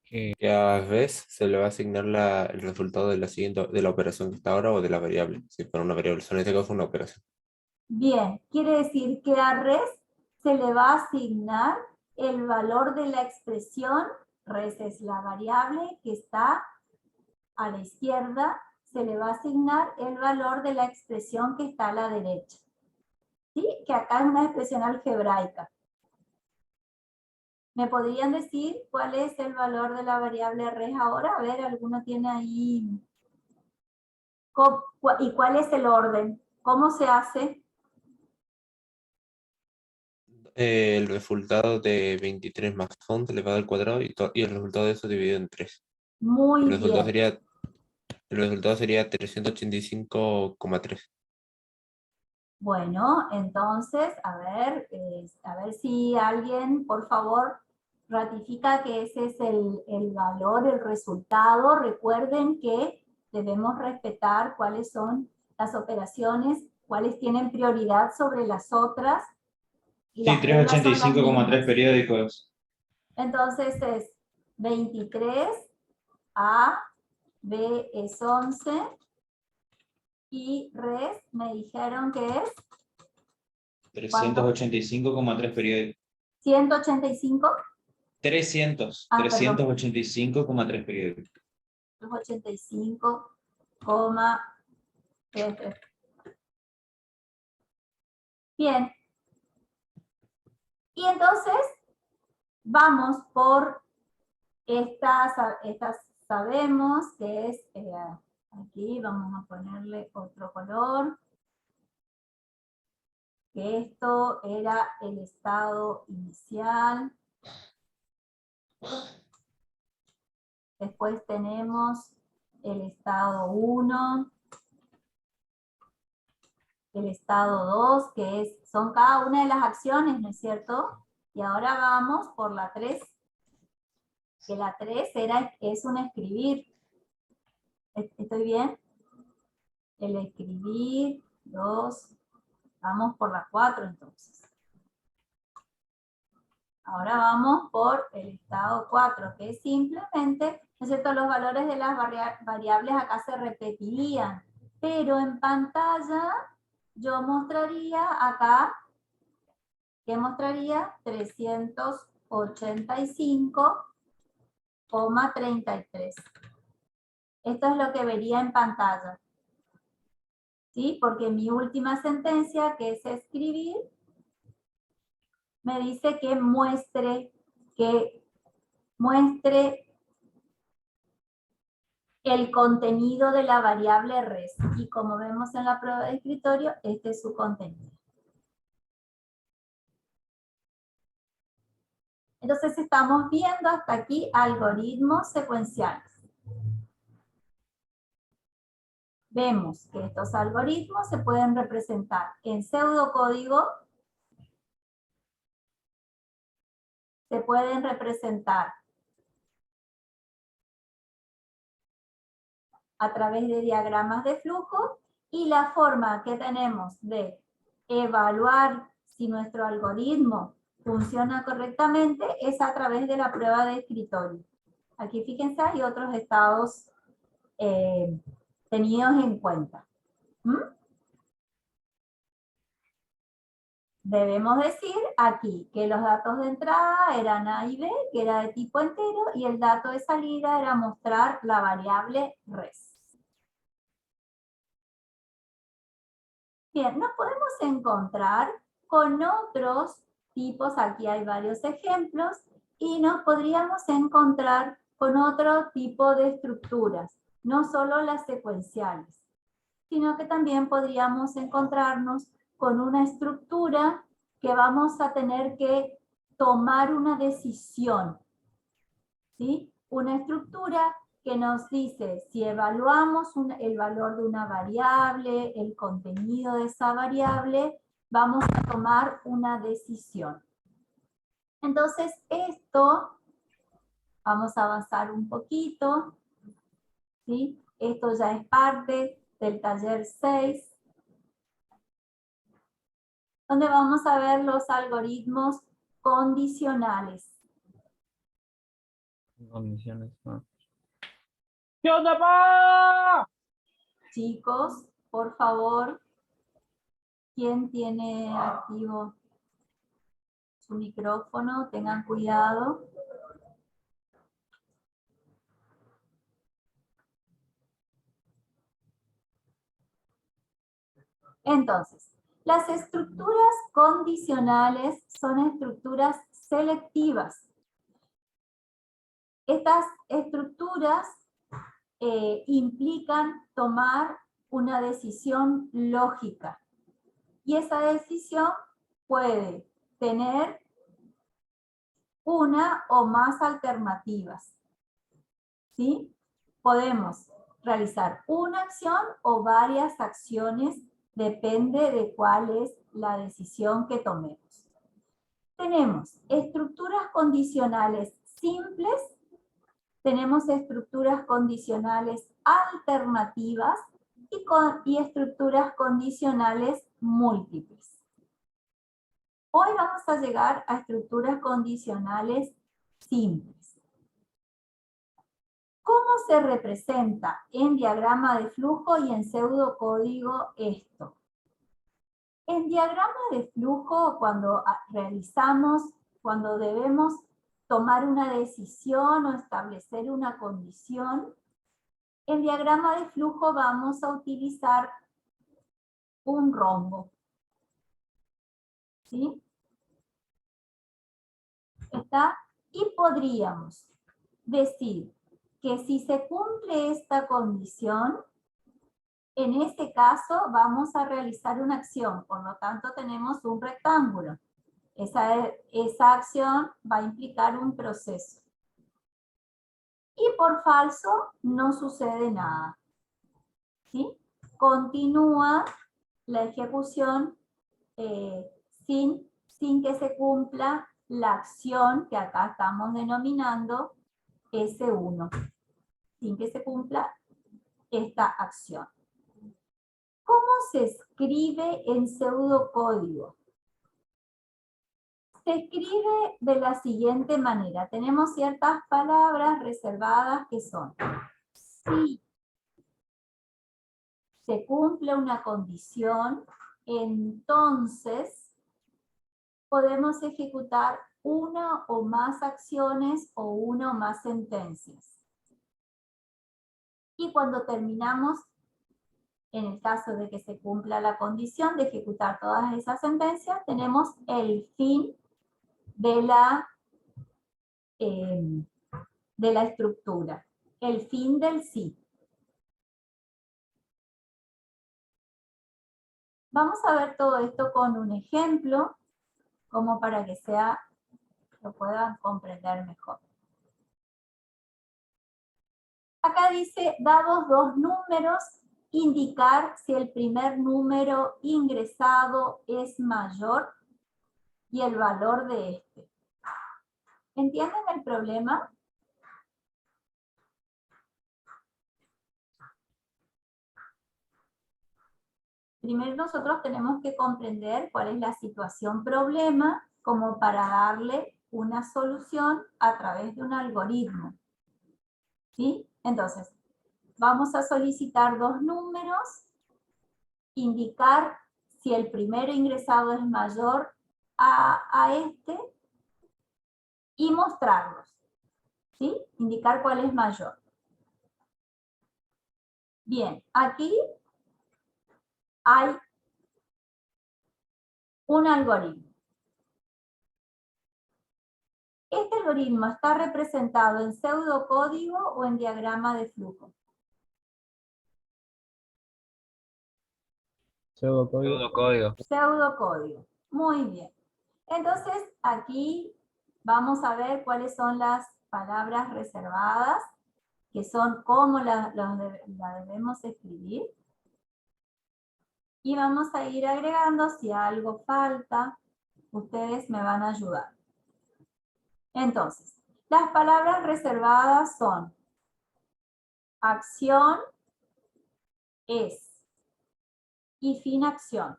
I: Que a veces se le va a asignar el resultado de la operación que está ahora o de la variable. Si para una variable, en este caso una operación.
A: Bien, quiere decir que a res se le va a asignar el valor de la expresión, res es la variable que está a la izquierda, se le va a asignar el valor de la expresión que está a la derecha. ¿Sí? Que acá es una expresión algebraica. ¿Me podrían decir cuál es el valor de la variable res ahora? A ver, ¿alguno tiene ahí? ¿Y cuál es el orden? ¿Cómo se hace?
I: El resultado de 23 más 11 elevado al cuadrado y el resultado de eso dividido en 3.
A: Muy
I: El resultado
A: bien.
I: sería 385,3.
A: Bueno, entonces, a ver si alguien, por favor, ratifica que ese es el valor, el resultado. Recuerden que debemos respetar cuáles son las operaciones, cuáles tienen prioridad sobre las otras. Y
G: Sí,
A: las reglas son las
G: 385,3
A: mismas.
G: periódicos.
A: Entonces es 23, A, B es 11, y res me dijeron que es
G: 385,3 periódicos.
A: 185.
G: 385,3 periódicos.
A: 85,33. Bien. Y entonces vamos por estas sabemos que es, aquí vamos a ponerle otro color, que esto era el estado inicial. Después tenemos el estado 1, el estado 2, que son cada una de las acciones, ¿no es cierto? Y ahora vamos por la 3, que la 3 es un escribir. ¿Estoy bien? El escribir, 2, vamos por la 4 entonces. Ahora vamos por el estado 4, que es simplemente, ¿no es cierto? Los valores de las variables acá se repetirían, pero en pantalla yo mostraría acá, ¿qué mostraría? 385,33. Esto es lo que vería en pantalla. ¿Sí? Porque mi última sentencia, que es escribir, me dice que muestre el contenido de la variable res. Y como vemos en la prueba de escritorio, este es su contenido. Entonces estamos viendo hasta aquí algoritmos secuenciales. Vemos que estos algoritmos se pueden representar en pseudocódigo, se pueden representar a través de diagramas de flujo, y la forma que tenemos de evaluar si nuestro algoritmo funciona correctamente es a través de la prueba de escritorio. Aquí fíjense, hay otros estados tenidos en cuenta. Debemos decir aquí que los datos de entrada eran A y B, que era de tipo entero, y el dato de salida era mostrar la variable res. Bien, nos podemos encontrar con otros tipos, aquí hay varios ejemplos, y nos podríamos encontrar con otro tipo de estructuras, no solo las secuenciales, sino que también podríamos encontrarnos con una estructura que vamos a tener que tomar una decisión, ¿sí? Una estructura que nos dice si evaluamos el valor de una variable, el contenido de esa variable, vamos a tomar una decisión. Entonces esto, vamos a avanzar un poquito, ¿sí? Esto ya es parte del taller 6, donde vamos a ver los algoritmos condicionales.
F: Condiciones, ¿no?
H: ¿Qué onda, pa?
A: Chicos, por favor, ¿quién tiene activo su micrófono? Tengan cuidado. Entonces, las estructuras condicionales son estructuras selectivas. Estas estructuras implican tomar una decisión lógica. Y esa decisión puede tener una o más alternativas. ¿Sí? Podemos realizar una acción o varias acciones, depende de cuál es la decisión que tomemos. Tenemos estructuras condicionales simples, tenemos estructuras condicionales alternativas y estructuras condicionales múltiples. Hoy vamos a llegar a estructuras condicionales simples. ¿Cómo se representa en diagrama de flujo y en pseudocódigo esto? En diagrama de flujo, cuando debemos tomar una decisión o establecer una condición, en diagrama de flujo vamos a utilizar un rombo. ¿Sí? ¿Está? Y podríamos decir que si se cumple esta condición, en este caso vamos a realizar una acción, por lo tanto tenemos un rectángulo. Esa acción va a implicar un proceso. Y por falso no sucede nada. ¿Sí? Continúa la ejecución sin que se cumpla la acción que acá estamos denominando S1. Sin que se cumpla esta acción. ¿Cómo se escribe en pseudocódigo? Se escribe de la siguiente manera. Tenemos ciertas palabras reservadas que son: si se cumple una condición, entonces podemos ejecutar una o más acciones o una o más sentencias. Y cuando terminamos, en el caso de que se cumpla la condición de ejecutar todas esas sentencias, tenemos el fin de la estructura, el fin del sí. Vamos a ver todo esto con un ejemplo, como para que lo puedan comprender mejor. Acá dice, dados dos números, indicar si el primer número ingresado es mayor y el valor de este. ¿Entienden el problema? Primero nosotros tenemos que comprender cuál es la situación problema como para darle una solución a través de un algoritmo. ¿Sí? Entonces, vamos a solicitar dos números, indicar si el primero ingresado es mayor a este y mostrarlos. ¿Sí? Indicar cuál es mayor. Bien, aquí hay un algoritmo. ¿Este algoritmo está representado en pseudocódigo o en diagrama de flujo?
F: Pseudocódigo.
A: Pseudocódigo. Muy bien. Entonces, aquí vamos a ver cuáles son las palabras reservadas, que son cómo la debemos escribir. Y vamos a ir agregando, si algo falta, ustedes me van a ayudar. Entonces, las palabras reservadas son acción, es y fin acción.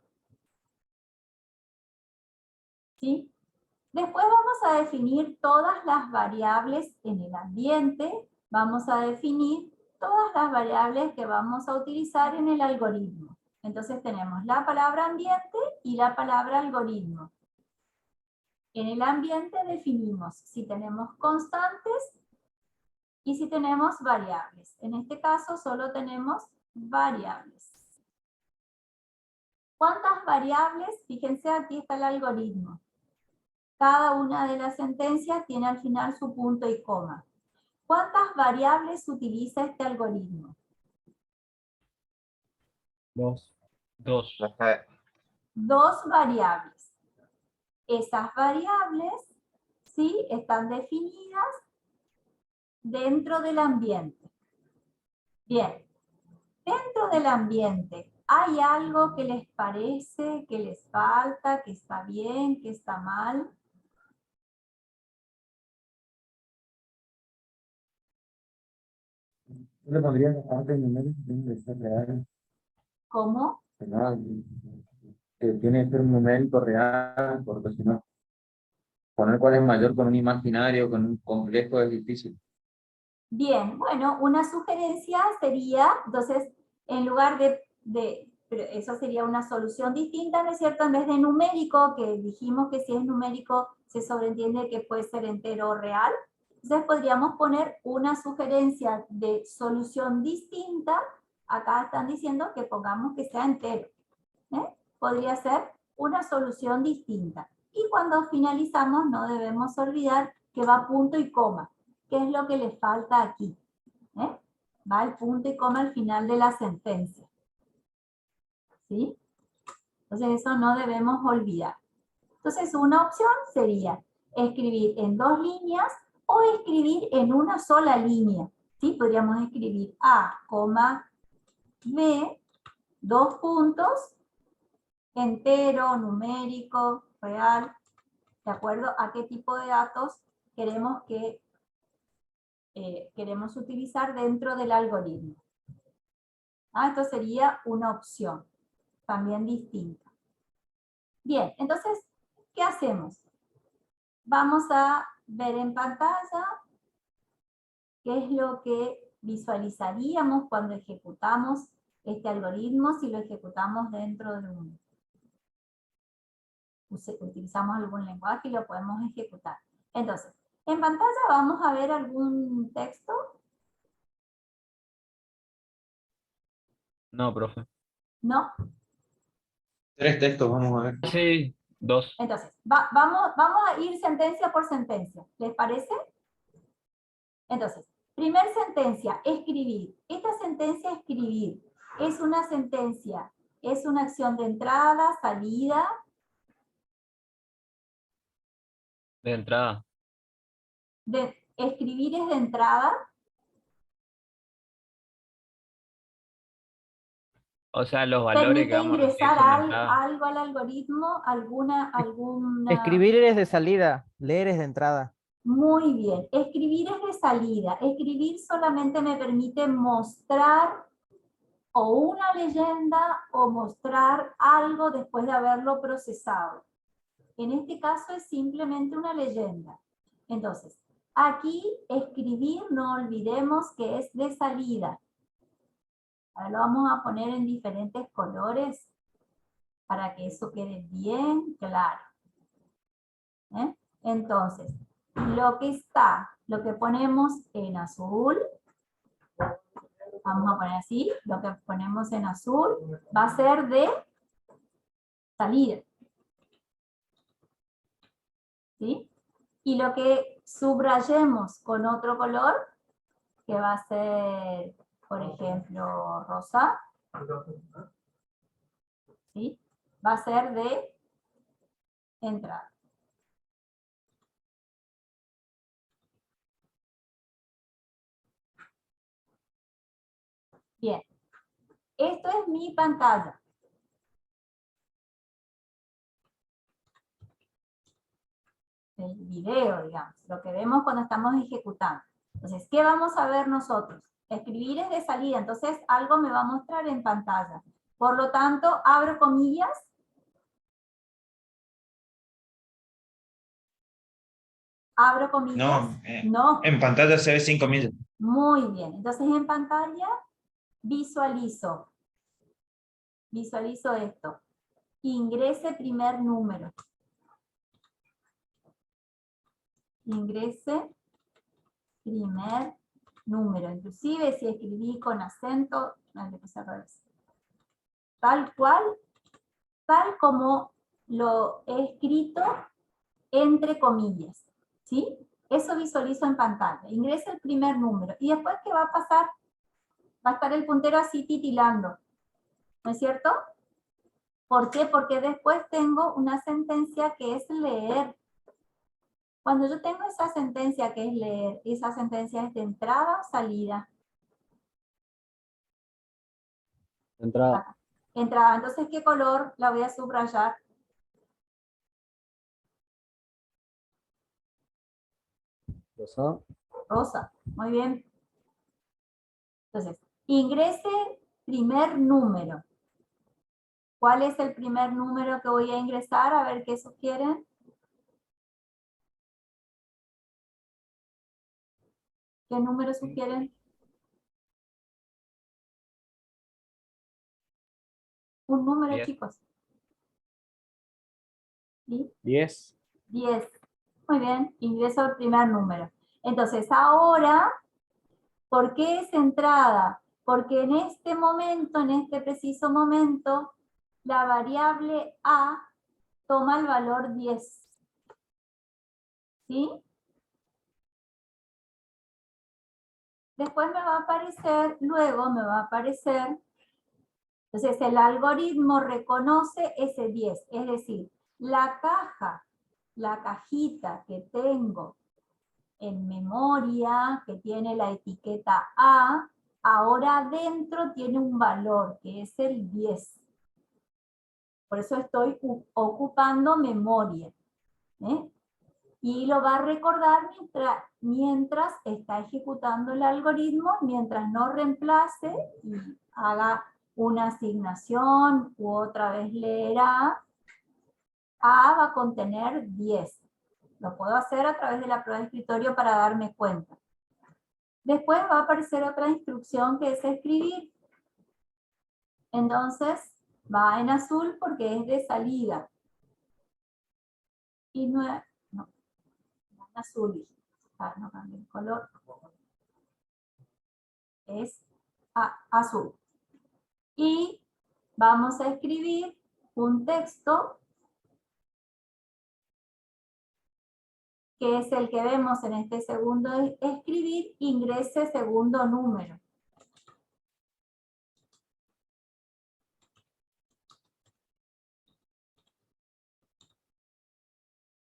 A: ¿Sí? Después vamos a definir todas las variables en el ambiente, vamos a definir todas las variables que vamos a utilizar en el algoritmo. Entonces tenemos la palabra ambiente y la palabra algoritmo. En el ambiente definimos si tenemos constantes y si tenemos variables. En este caso solo tenemos variables. ¿Cuántas variables? Fíjense, aquí está el algoritmo. Cada una de las sentencias tiene al final su punto y coma. ¿Cuántas variables utiliza este algoritmo?
F: Dos.
A: Dos variables. Esas variables, ¿sí?, están definidas dentro del ambiente. Bien, dentro del ambiente, ¿hay algo que les parece, que les falta, que está bien, que está mal?
K: ¿Tú le pondrías la parte numérica de ser real?
A: ¿Cómo?
K: No, que tiene que ser un numérico real, porque si no, poner cuál es mayor con un imaginario, con un complejo es difícil.
A: Bien, bueno, una sugerencia sería, entonces, en lugar pero eso sería una solución distinta, ¿no es cierto? En vez de numérico, que dijimos que si es numérico se sobreentiende que puede ser entero o real, entonces podríamos poner una sugerencia de solución distinta. Acá están diciendo que pongamos que sea entero. Podría ser una solución distinta. Y cuando finalizamos no debemos olvidar que va punto y coma. ¿Qué es lo que le falta aquí? Va el punto y coma al final de la sentencia. ¿Sí? Entonces eso no debemos olvidar. Entonces una opción sería escribir en dos líneas o escribir en una sola línea. ¿Sí? Podríamos escribir A, B, dos puntos, entero, numérico, real, de acuerdo a qué tipo de datos queremos utilizar dentro del algoritmo. Esto sería una opción, también distinta. Bien, entonces, ¿qué hacemos? Vamos a ver en pantalla qué es lo que visualizaríamos cuando ejecutamos este algoritmo, si lo ejecutamos dentro de utilizamos algún lenguaje y lo podemos ejecutar. Entonces, en pantalla vamos a ver algún texto.
F: No, profe.
A: ¿No?
G: 3 textos, vamos a ver.
F: Sí, 2.
A: Entonces, vamos a ir sentencia por sentencia. ¿Les parece? Entonces, primer sentencia, escribir. Esta sentencia, escribir, es una sentencia ¿Es una acción de entrada, salida?
F: De entrada.
A: ¿Escribir es de entrada?
F: O sea, los valores que
A: ¿Permite
F: vamos a recibir
A: ingresar
F: son de entrada.
A: algo al algoritmo? ¿Alguna?
H: Escribir es de salida, leer es de entrada.
A: Muy bien. Escribir es de salida. Escribir solamente me permite mostrar o una leyenda o mostrar algo después de haberlo procesado. En este caso es simplemente una leyenda. Entonces, aquí escribir no olvidemos que es de salida. Ahora lo vamos a poner en diferentes colores para que eso quede bien claro. Entonces, lo que ponemos en azul, vamos a poner así, lo que ponemos en azul va a ser de salida. ¿Sí? Y lo que subrayemos con otro color, que va a ser, por ejemplo, rosa, ¿sí? Va a ser de entrada. Bien, esto es mi pantalla. El video, digamos, lo que vemos cuando estamos ejecutando. Entonces, ¿qué vamos a ver nosotros? Escribir es de salida, entonces algo me va a mostrar en pantalla. Por lo tanto, abro comillas. Abro comillas.
G: No, en pantalla se ve 5 comillas.
A: Muy bien, entonces en pantalla visualizo esto. Ingrese primer número. Ingrese primer número. Inclusive si escribí con acento, tal cual, tal como lo he escrito entre comillas. ¿Sí? Eso visualizo en pantalla. Ingresa el primer número. ¿Y después qué va a pasar? Va a estar el puntero así titilando. ¿No es cierto? ¿Por qué? Porque después tengo una sentencia que es leer. Cuando yo tengo esa sentencia que es leer, esa sentencia es de entrada o salida.
F: Entrada.
A: Entrada. Entonces, ¿qué color la voy a subrayar?
F: Rosa.
A: Rosa. Muy bien. Entonces, ingrese primer número. ¿Cuál es el primer número que voy a ingresar? A ver qué sugieren. ¿Qué número sugieren? Un número,
F: 10.
A: chicos. ¿Sí?
H: 10.
A: 10. Muy bien, ingreso el primer número. Entonces, ahora, ¿por qué es entrada? Porque en este momento, en este preciso momento, la variable A toma el valor 10. ¿Sí? Después me va a aparecer, luego me va a aparecer, entonces el algoritmo reconoce ese 10, es decir, la cajita que tengo en memoria, que tiene la etiqueta A, ahora dentro tiene un valor, que es el 10. Por eso estoy ocupando memoria. Y lo va a recordar mientras está ejecutando el algoritmo, mientras no reemplace y haga una asignación u otra vez leerá. A va a contener 10. Lo puedo hacer a través de la prueba de escritorio para darme cuenta. Después va a aparecer otra instrucción que es escribir. Entonces va en azul porque es de salida. Y no, azul. No cambia el color. Es azul. Y vamos a escribir un texto que es el que vemos en este segundo escribir, ingrese segundo número.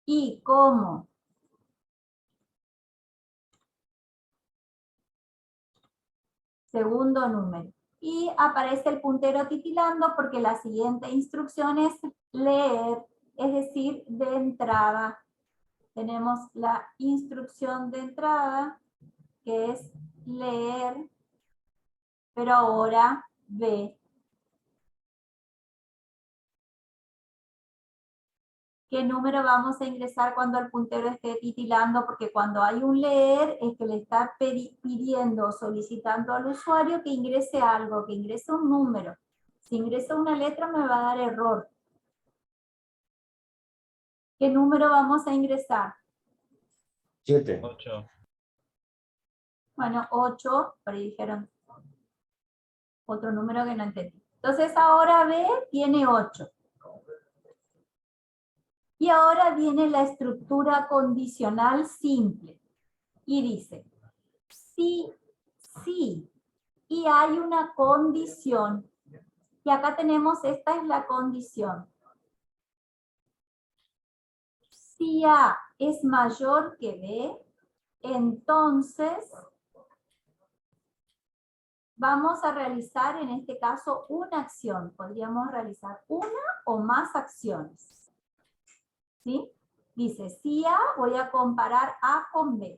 A: y como segundo número. Y aparece el puntero titilando porque la siguiente instrucción es leer, es decir, de entrada. Tenemos la instrucción de entrada, que es leer, pero ahora ve. ¿Qué número vamos a ingresar cuando el puntero esté titilando? Porque cuando hay un leer es que le está pidiendo, solicitando al usuario que ingrese algo, que ingrese un número. Si ingresa una letra me va a dar error. ¿Qué número vamos a ingresar?
K: 7.
F: 8.
A: Bueno, 8, pero dijeron otro número que no entendí. Entonces ahora B tiene 8. Y ahora viene la estructura condicional simple. Y dice, sí, y hay una condición. Y acá tenemos, esta es la condición. Si A es mayor que B, entonces vamos a realizar en este caso una acción. Podríamos realizar una o más acciones. ¿Sí? Dice, si A, voy a comparar A con B.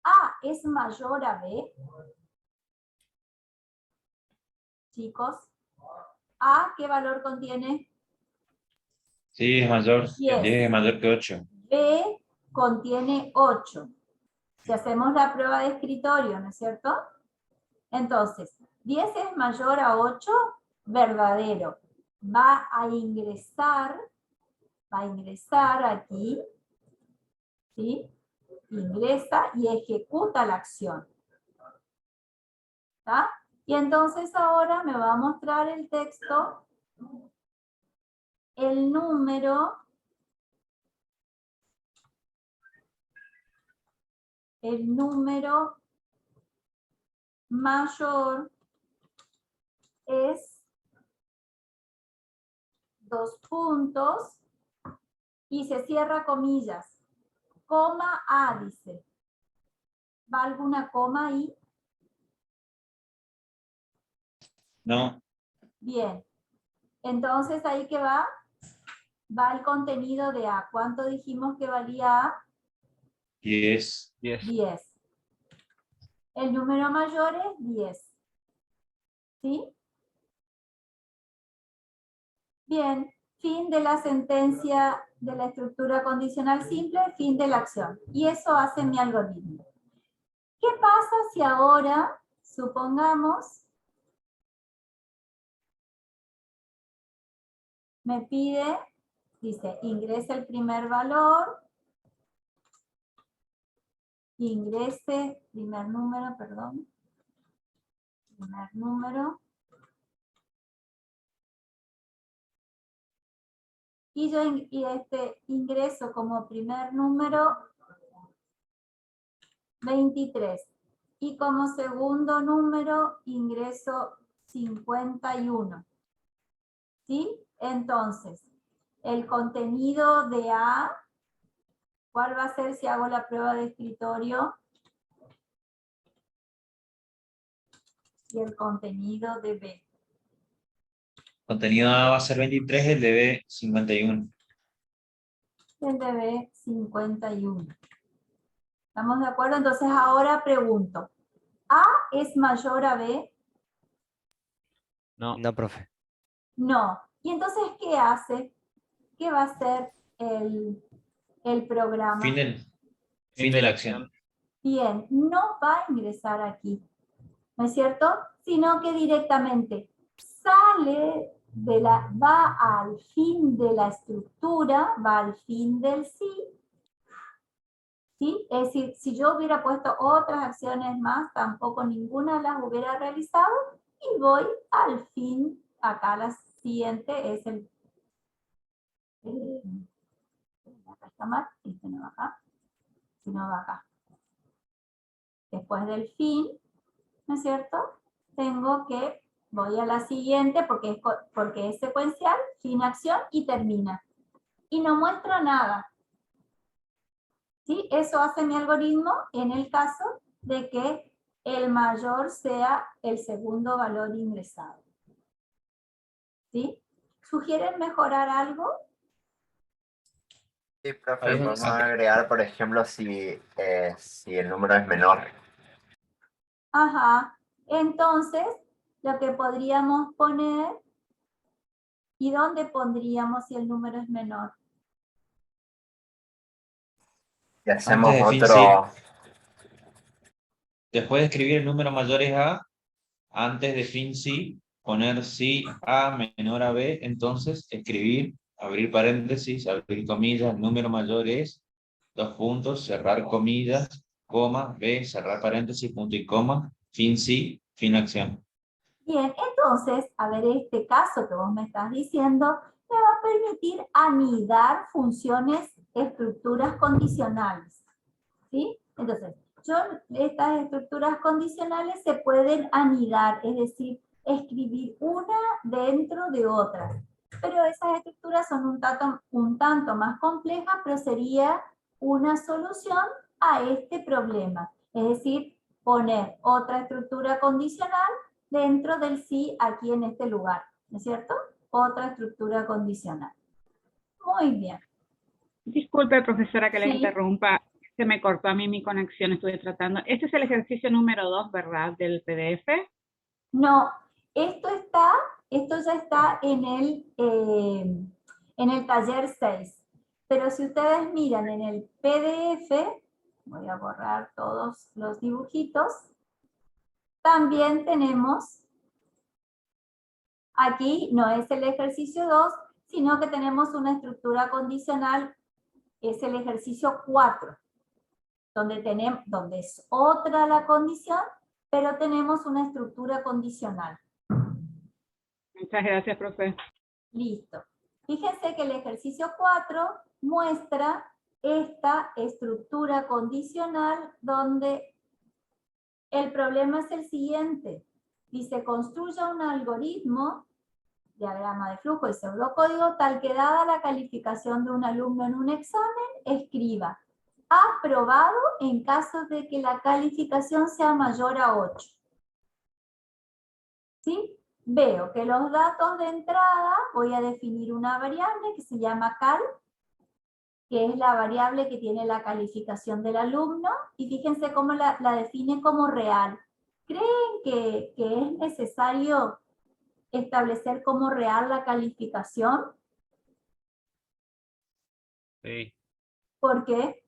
A: A es mayor a B. Chicos, A, ¿qué valor contiene?
G: Sí, es mayor.
A: 10.
G: 10 es mayor que 8.
A: B contiene 8. Si hacemos la prueba de escritorio, ¿no es cierto? Entonces, 10 es mayor a 8, verdadero. Va a ingresar aquí, ¿sí? Ingresa y ejecuta la acción. ¿Está? Y entonces ahora me va a mostrar el texto, el número mayor es 2 puntos y se cierra comillas. Coma A, dice. ¿Va alguna coma ahí?
G: No.
A: Bien. Entonces, ¿ahí qué va? Va el contenido de A. ¿Cuánto dijimos que valía A?
G: 10.
A: 10. El número mayor es 10. ¿Sí? Bien. Fin de la sentencia de la estructura condicional simple, fin de la acción. Y eso hace mi algoritmo. ¿Qué pasa si ahora, supongamos, me pide, dice, ingrese el primer valor, primer número, y yo ingreso como primer número 23 y como segundo número ingreso 51. ¿Sí? Entonces, el contenido de A, ¿cuál va a ser si hago la prueba de escritorio? Y el contenido de B.
G: Contenido A va a ser 23, el de B 51.
A: El de B 51. ¿Estamos de acuerdo? Entonces ahora pregunto. ¿A es mayor a B?
F: No.
C: No, profe.
A: No. ¿Y entonces qué hace? ¿Qué va a hacer el programa?
G: Fin de la acción.
A: Bien, no va a ingresar aquí, ¿no es cierto? Sino que directamente sale va al fin de la estructura, va al fin del sí. ¿Sí? Es decir, si yo hubiera puesto otras acciones más, tampoco ninguna las hubiera realizado y voy al fin. Acá la siguiente es acá está mal, este no va acá, sino va acá. Después del fin, ¿no es cierto? Voy a la siguiente porque es secuencial, fin, acción y termina. Y no muestro nada. ¿Sí? Eso hace mi algoritmo en el caso de que el mayor sea el segundo valor ingresado. ¿Sí? ¿Sugieren mejorar algo?
J: Sí, profe,
G: Ahí
J: podemos
G: está.
J: agregar, por ejemplo, si el número es menor.
A: Ajá. Entonces, lo que podríamos poner, ¿y dónde pondríamos si el número es menor?
J: Y hacemos
G: Antes de fin,
J: otro,
G: después de escribir el número mayor es A, antes de fin sí, poner si A menor a B, entonces escribir, abrir paréntesis, abrir comillas, el número mayor es, dos puntos, cerrar comillas, coma, B, cerrar paréntesis, punto y coma, fin sí, fin acción.
A: Bien, entonces, a ver, este caso que vos me estás diciendo, me va a permitir anidar funciones, estructuras condicionales. ¿Sí? Entonces, estas estructuras condicionales se pueden anidar, es decir, escribir una dentro de otra. Pero esas estructuras son un tanto más complejas, pero sería una solución a este problema. Es decir, poner otra estructura condicional dentro del sí aquí en este lugar, ¿no es cierto? Otra estructura condicional. Muy bien.
E: Disculpe, profesora, que la
A: Sí.
E: interrumpa. Se me cortó a mí mi conexión, estuve tratando. Este es el ejercicio número 2, ¿verdad? Del PDF.
A: No, esto ya está en el taller 6. Pero si ustedes miran en el PDF, voy a borrar todos los dibujitos, también tenemos, aquí no es el ejercicio 2, sino que tenemos una estructura condicional, es el ejercicio 4, donde es otra la condición, pero tenemos una estructura condicional.
E: Muchas gracias, profe.
A: Listo. Fíjense que el ejercicio 4 muestra esta estructura condicional donde el problema es el siguiente. Dice, construya un algoritmo, diagrama de flujo y pseudocódigo, tal que dada la calificación de un alumno en un examen, escriba aprobado en caso de que la calificación sea mayor a 8. ¿Sí? Veo que los datos de entrada, voy a definir una variable que se llama cal, que es la variable que tiene la calificación del alumno, y fíjense cómo la define como real. ¿Creen que es necesario establecer como real la calificación?
F: Sí.
A: ¿Por qué?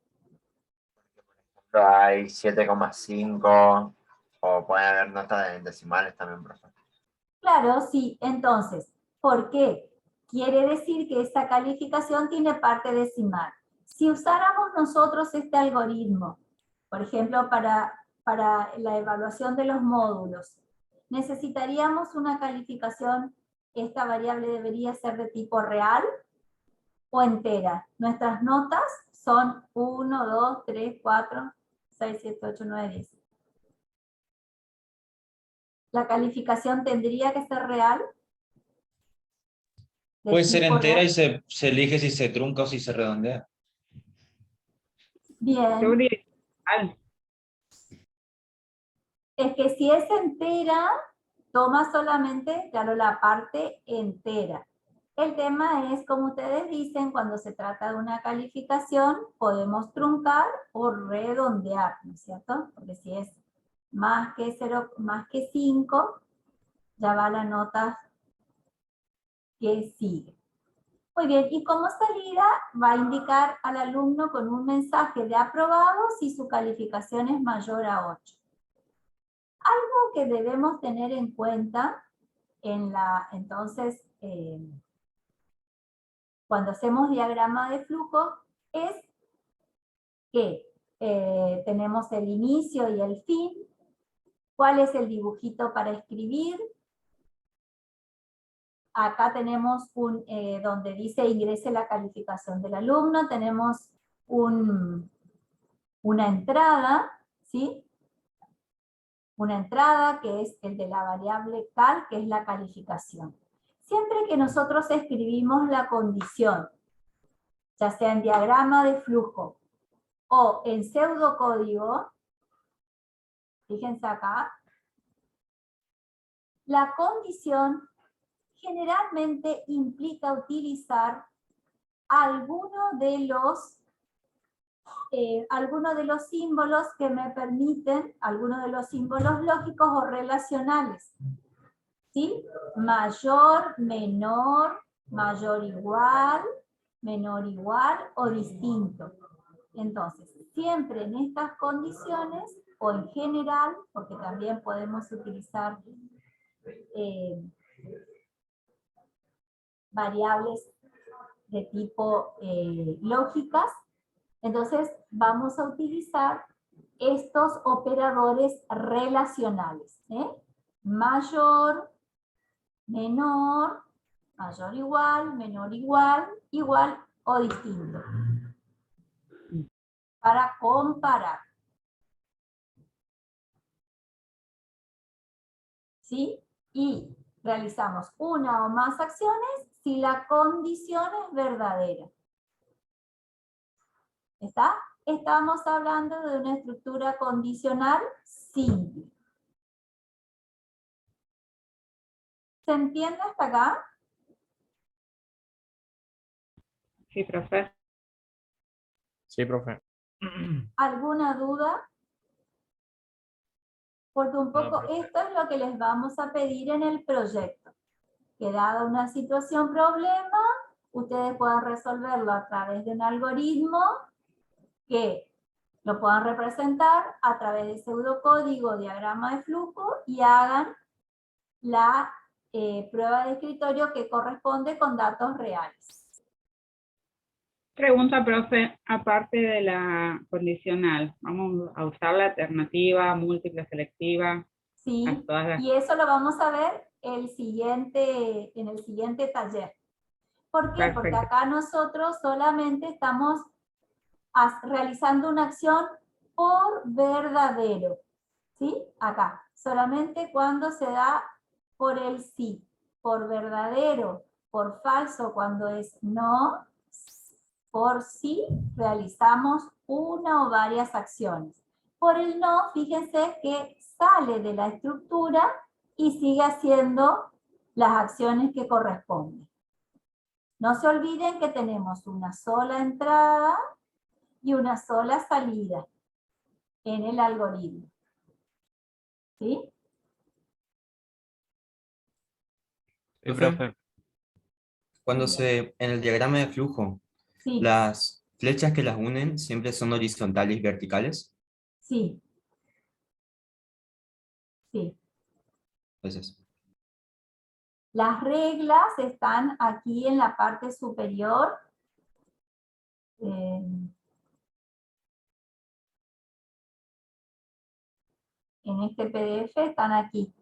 J: hay 7,5 o puede haber notas decimales también, profe.
A: Claro, sí. Entonces, ¿por qué? Quiere decir que esta calificación tiene parte decimal. Si usáramos nosotros este algoritmo, por ejemplo, para la evaluación de los módulos, necesitaríamos una calificación, esta variable debería ser de tipo real o entera. Nuestras notas son 1, 2, 3, 4, 6, 7, 8, 9, 10. ¿La calificación tendría que ser real?
G: Puede ser
A: tipo
G: entera
A: real.
G: y se elige si se trunca o si se redondea.
A: Bien.
E: Yo diría,
A: Es que si es entera, toma solamente, claro, la parte entera. El tema es, como ustedes dicen, cuando se trata de una calificación, podemos truncar o redondear, ¿no es cierto? Porque si es más que 0, más que 5, ya va la nota que sigue. Muy bien, y como salida va a indicar al alumno con un mensaje de aprobado si su calificación es mayor a 8. Algo que debemos tener en cuenta entonces, cuando hacemos diagrama de flujo, es que tenemos el inicio y el fin, cuál es el dibujito para escribir. Acá tenemos donde dice ingrese la calificación del alumno, tenemos una entrada, ¿sí? Una entrada que es el de la variable cal, que es la calificación. Siempre que nosotros escribimos la condición, ya sea en diagrama de flujo o en pseudocódigo, fíjense acá, la condición generalmente implica utilizar alguno de los símbolos que me permiten, algunos de los símbolos lógicos o relacionales. ¿Sí? Mayor, menor, mayor igual, menor igual o distinto. Entonces, siempre en estas condiciones, o en general, porque también podemos utilizar variables de tipo lógicas, entonces vamos a utilizar estos operadores relacionales. Mayor, menor, mayor igual, menor igual, igual o distinto. Para comparar. ¿Sí? Y realizamos una o más acciones si la condición es verdadera. ¿Está? Estamos hablando de una estructura condicional simple. ¿Se entiende hasta acá?
E: Sí, profe.
F: Sí, profe.
A: ¿Alguna duda? Porque un poco
F: profe.
A: esto es lo que les vamos a pedir en el proyecto. Que dada una situación problema, ustedes puedan resolverlo a través de un algoritmo que lo puedan representar a través de pseudocódigo, diagrama de flujo y hagan la prueba de escritorio que corresponde con datos reales.
E: Pregunta, profe, aparte de la condicional, ¿vamos a usar la alternativa, múltiple, selectiva?
A: Sí,
E: A todas las...
A: y eso lo vamos a ver en el siguiente taller. ¿Por qué?
E: Perfecto.
A: Porque acá nosotros solamente estamos realizando una acción por verdadero. ¿Sí? Acá. Solamente cuando se da por el sí. Por verdadero, por falso cuando es no. Por sí realizamos una o varias acciones. Por el no, fíjense que sale de la estructura y sigue haciendo las acciones que corresponden. No se olviden que tenemos una sola entrada y una sola salida en el algoritmo. ¿Sí?
F: Sí, profe.
B: Cuando en el diagrama de flujo,
A: Sí,
B: las flechas que las unen siempre son horizontales y verticales.
A: sí. Sí.
B: Entonces,
A: Las reglas están aquí en la parte superior. En este PDF están aquí.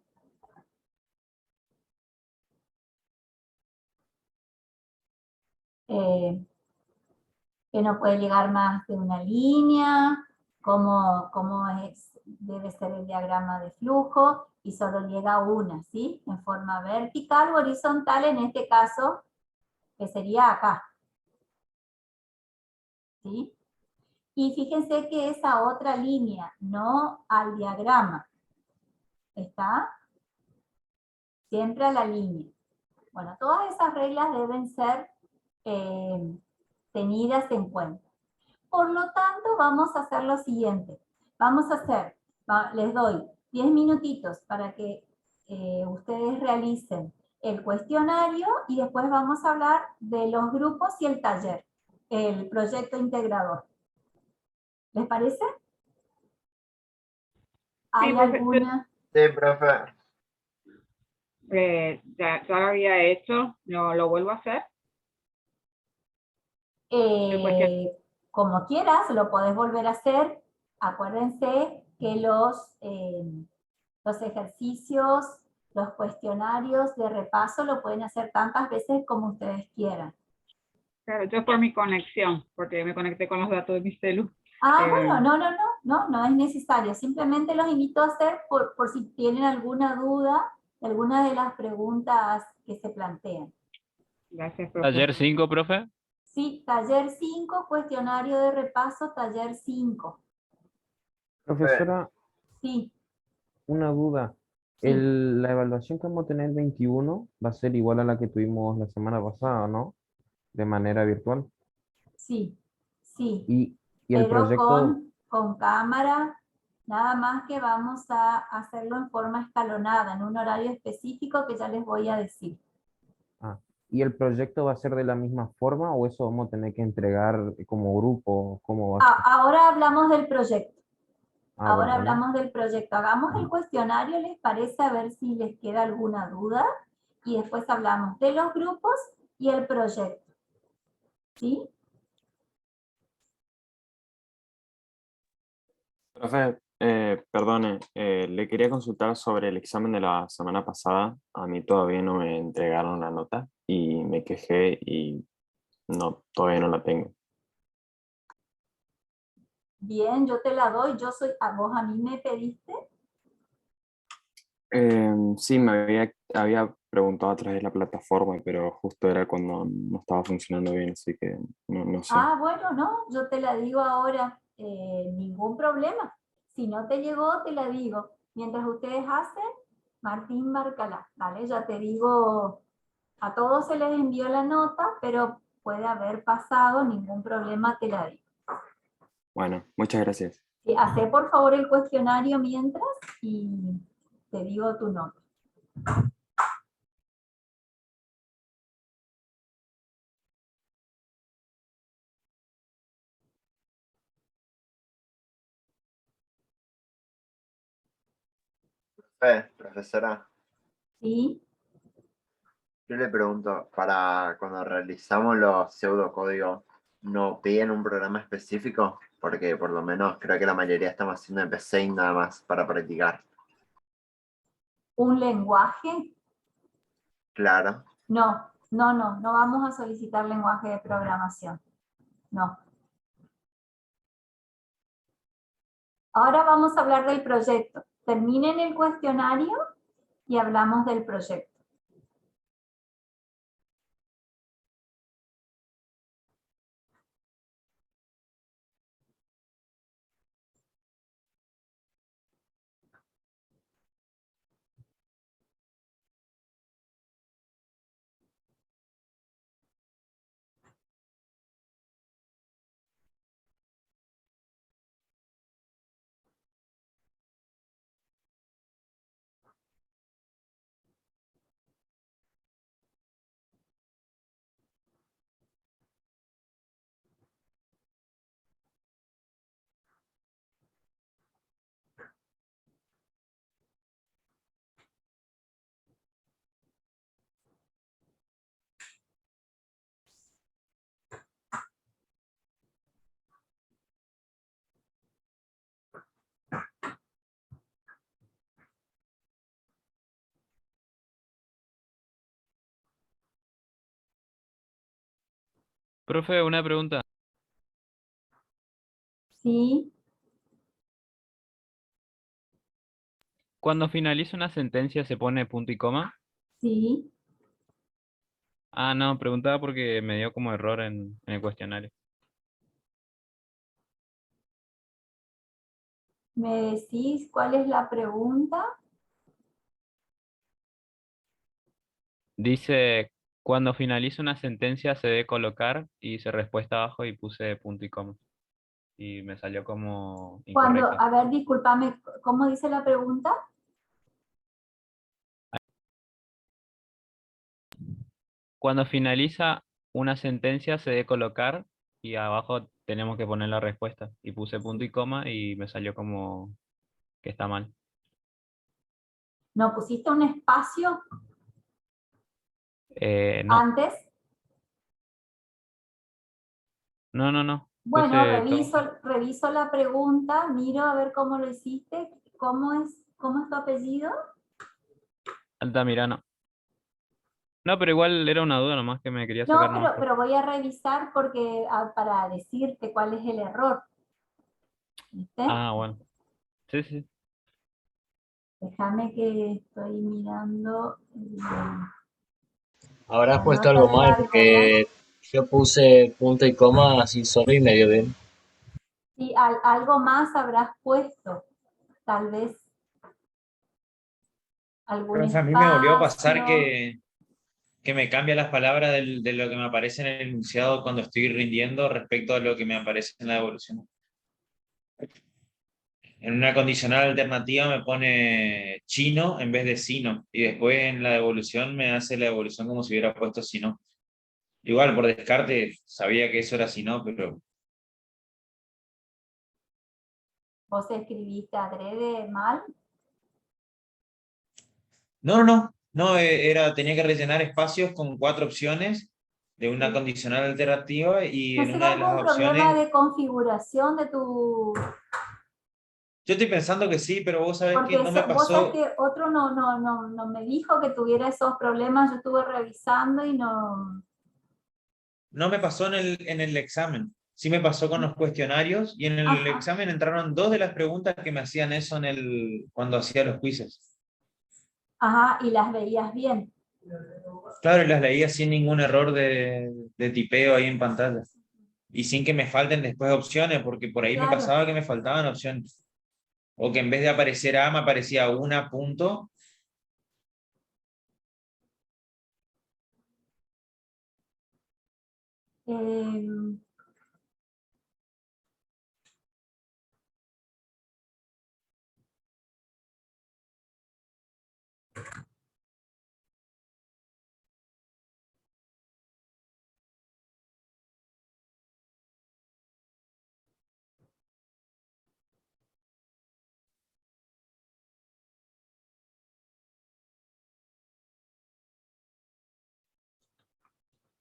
A: Que no puede llegar más de una línea, cómo debe ser el diagrama de flujo, y solo llega una, ¿sí? En forma vertical o horizontal, en este caso, que sería acá. ¿Sí? Y fíjense que esa otra línea, no al diagrama, ¿está? Siempre a la línea. Bueno, todas esas reglas deben ser tenidas en cuenta. Por lo tanto, vamos a hacer lo siguiente. Vamos a hacer, les doy 10 minutitos para que ustedes realicen el cuestionario y después vamos a hablar de los grupos y el taller, el proyecto integrador. ¿Les parece? ¿Hay
E: Sí, profe.
A: alguna?
J: Sí, profe.
E: Ya lo había hecho, ¿lo vuelvo a hacer?
A: Como quieras, lo podés volver a hacer. Acuérdense que los ejercicios, los cuestionarios de repaso lo pueden hacer tantas veces como ustedes quieran.
E: Claro, yo por mi conexión, porque me conecté con los datos de mi celu.
A: Bueno, no es necesario. Simplemente los invito a hacer por si tienen alguna duda de alguna de las preguntas que se plantean.
E: Gracias, profe.
F: Taller 5, profe.
A: Sí, taller 5, cuestionario de repaso, taller 5.
K: Profesora,
A: Sí,
K: una duda.
A: sí,
K: La evaluación que vamos a tener el 21 va a ser igual a la que tuvimos la semana pasada, ¿no? De manera virtual.
A: sí, sí.
K: Y el
A: Pero
K: proyecto,
A: con cámara, nada más que vamos a hacerlo en forma escalonada, en un horario específico que ya les voy a decir.
K: ah, ¿y el proyecto va a ser de la misma forma o eso vamos a tener que entregar como grupo? ¿Cómo va a ser?
A: Ahora hablamos del proyecto.
K: Ah,
A: Ahora
K: bueno,
A: hablamos del proyecto. Hagamos el cuestionario, ¿les parece? A ver si les queda alguna duda. Y después hablamos de los grupos y el proyecto. ¿Sí?
F: Profe, perdone, le quería consultar sobre el examen de la semana pasada. A mí todavía no me entregaron la nota y me quejé y no, todavía no la tengo.
A: Bien, yo te la doy. Vos a mí me pediste.
F: Sí, había preguntado a través de la plataforma, pero justo era cuando no estaba funcionando bien, así que no sé.
A: Bueno, no, yo te la digo ahora. Ningún problema. Si no te llegó, te la digo. Mientras ustedes hacen, Martín Barcalá, ¿vale? Ya te digo, a todos se les envió la nota, pero puede haber pasado, ningún problema, te la digo.
F: Bueno, muchas gracias.
A: Sí, hacé por favor el cuestionario mientras y te digo tu nota.
J: Profesora,
A: ¿Sí?
J: yo le pregunto, para cuando realizamos los pseudocódigos, ¿nos piden un programa específico? Porque por lo menos creo que la mayoría estamos haciendo en PC nada más para practicar.
A: ¿Un lenguaje?
J: Claro.
A: No, no vamos a solicitar lenguaje de programación. No. Ahora vamos a hablar del proyecto. Terminen el cuestionario y hablamos del proyecto.
L: Profe, una pregunta.
A: ¿Sí?
L: Cuando finaliza una sentencia se pone punto y coma.
A: ¿Sí?
L: Ah, no, preguntaba porque me dio como error en el cuestionario.
A: ¿Me decís cuál es la pregunta?
L: Dice, cuando finaliza una sentencia se debe colocar y hice respuesta abajo y puse punto y coma. Y me salió como incorrecto.
A: A ver, discúlpame, ¿cómo dice la pregunta?
L: Cuando finaliza una sentencia se debe colocar y abajo tenemos que poner la respuesta. Y puse punto y coma y me salió como que está mal.
A: ¿No pusiste un espacio
L: No,
A: antes?
L: no.
A: Bueno,
L: Puse todo.
A: reviso la pregunta, miro a ver cómo lo hiciste. ¿Cómo es tu apellido?
L: Altamirano. No, pero igual era una duda nomás que me quería
A: No,
L: sacar nomás.
A: pero voy a revisar porque para decirte cuál es el error. ¿Viste?
L: Ah, bueno. Sí.
A: Déjame que estoy mirando
M: Habrás
A: la
M: puesto
A: nota
M: algo
A: de
M: mal
A: Barcolá.
M: porque Yo puse punto y coma así solo y me dio bien.
A: Y algo más habrás puesto, tal vez algún
G: Profe, a mí me volvió a pasar
A: espacio.
G: que me cambia las palabras de lo que me aparece en el enunciado cuando estoy rindiendo respecto a lo que me aparece en la devolución. En una condicional alternativa me pone chino en vez de sino, y después en la devolución me hace la devolución como si hubiera puesto sino. Igual, por descarte, sabía que eso era sino, pero
A: ¿Vos escribiste adrede mal?
G: no, tenía que rellenar espacios con 4 opciones de una condicional alternativa y
A: ¿No
G: en una
A: será
G: de las
A: algún problema
G: opciones,
A: de configuración de tu...?
G: yo estoy pensando que sí, pero vos sabés que
A: Porque
G: no me
A: vos sabés
G: pasó,
A: que otro no me dijo que tuviera esos problemas, yo estuve revisando y no...
G: no me pasó en el examen. Sí me pasó con los cuestionarios y en el
A: Ajá,
G: examen entraron 2 de las preguntas que me hacían eso cuando hacía los quizzes.
A: ajá, y las veías bien.
G: Claro, y las leía sin ningún error de tipeo ahí en pantalla. Y sin que me falten después opciones, porque por ahí me
A: Claro.
G: pasaba que me faltaban opciones. O que en vez de aparecer A me aparecía una punto.
A: Eh,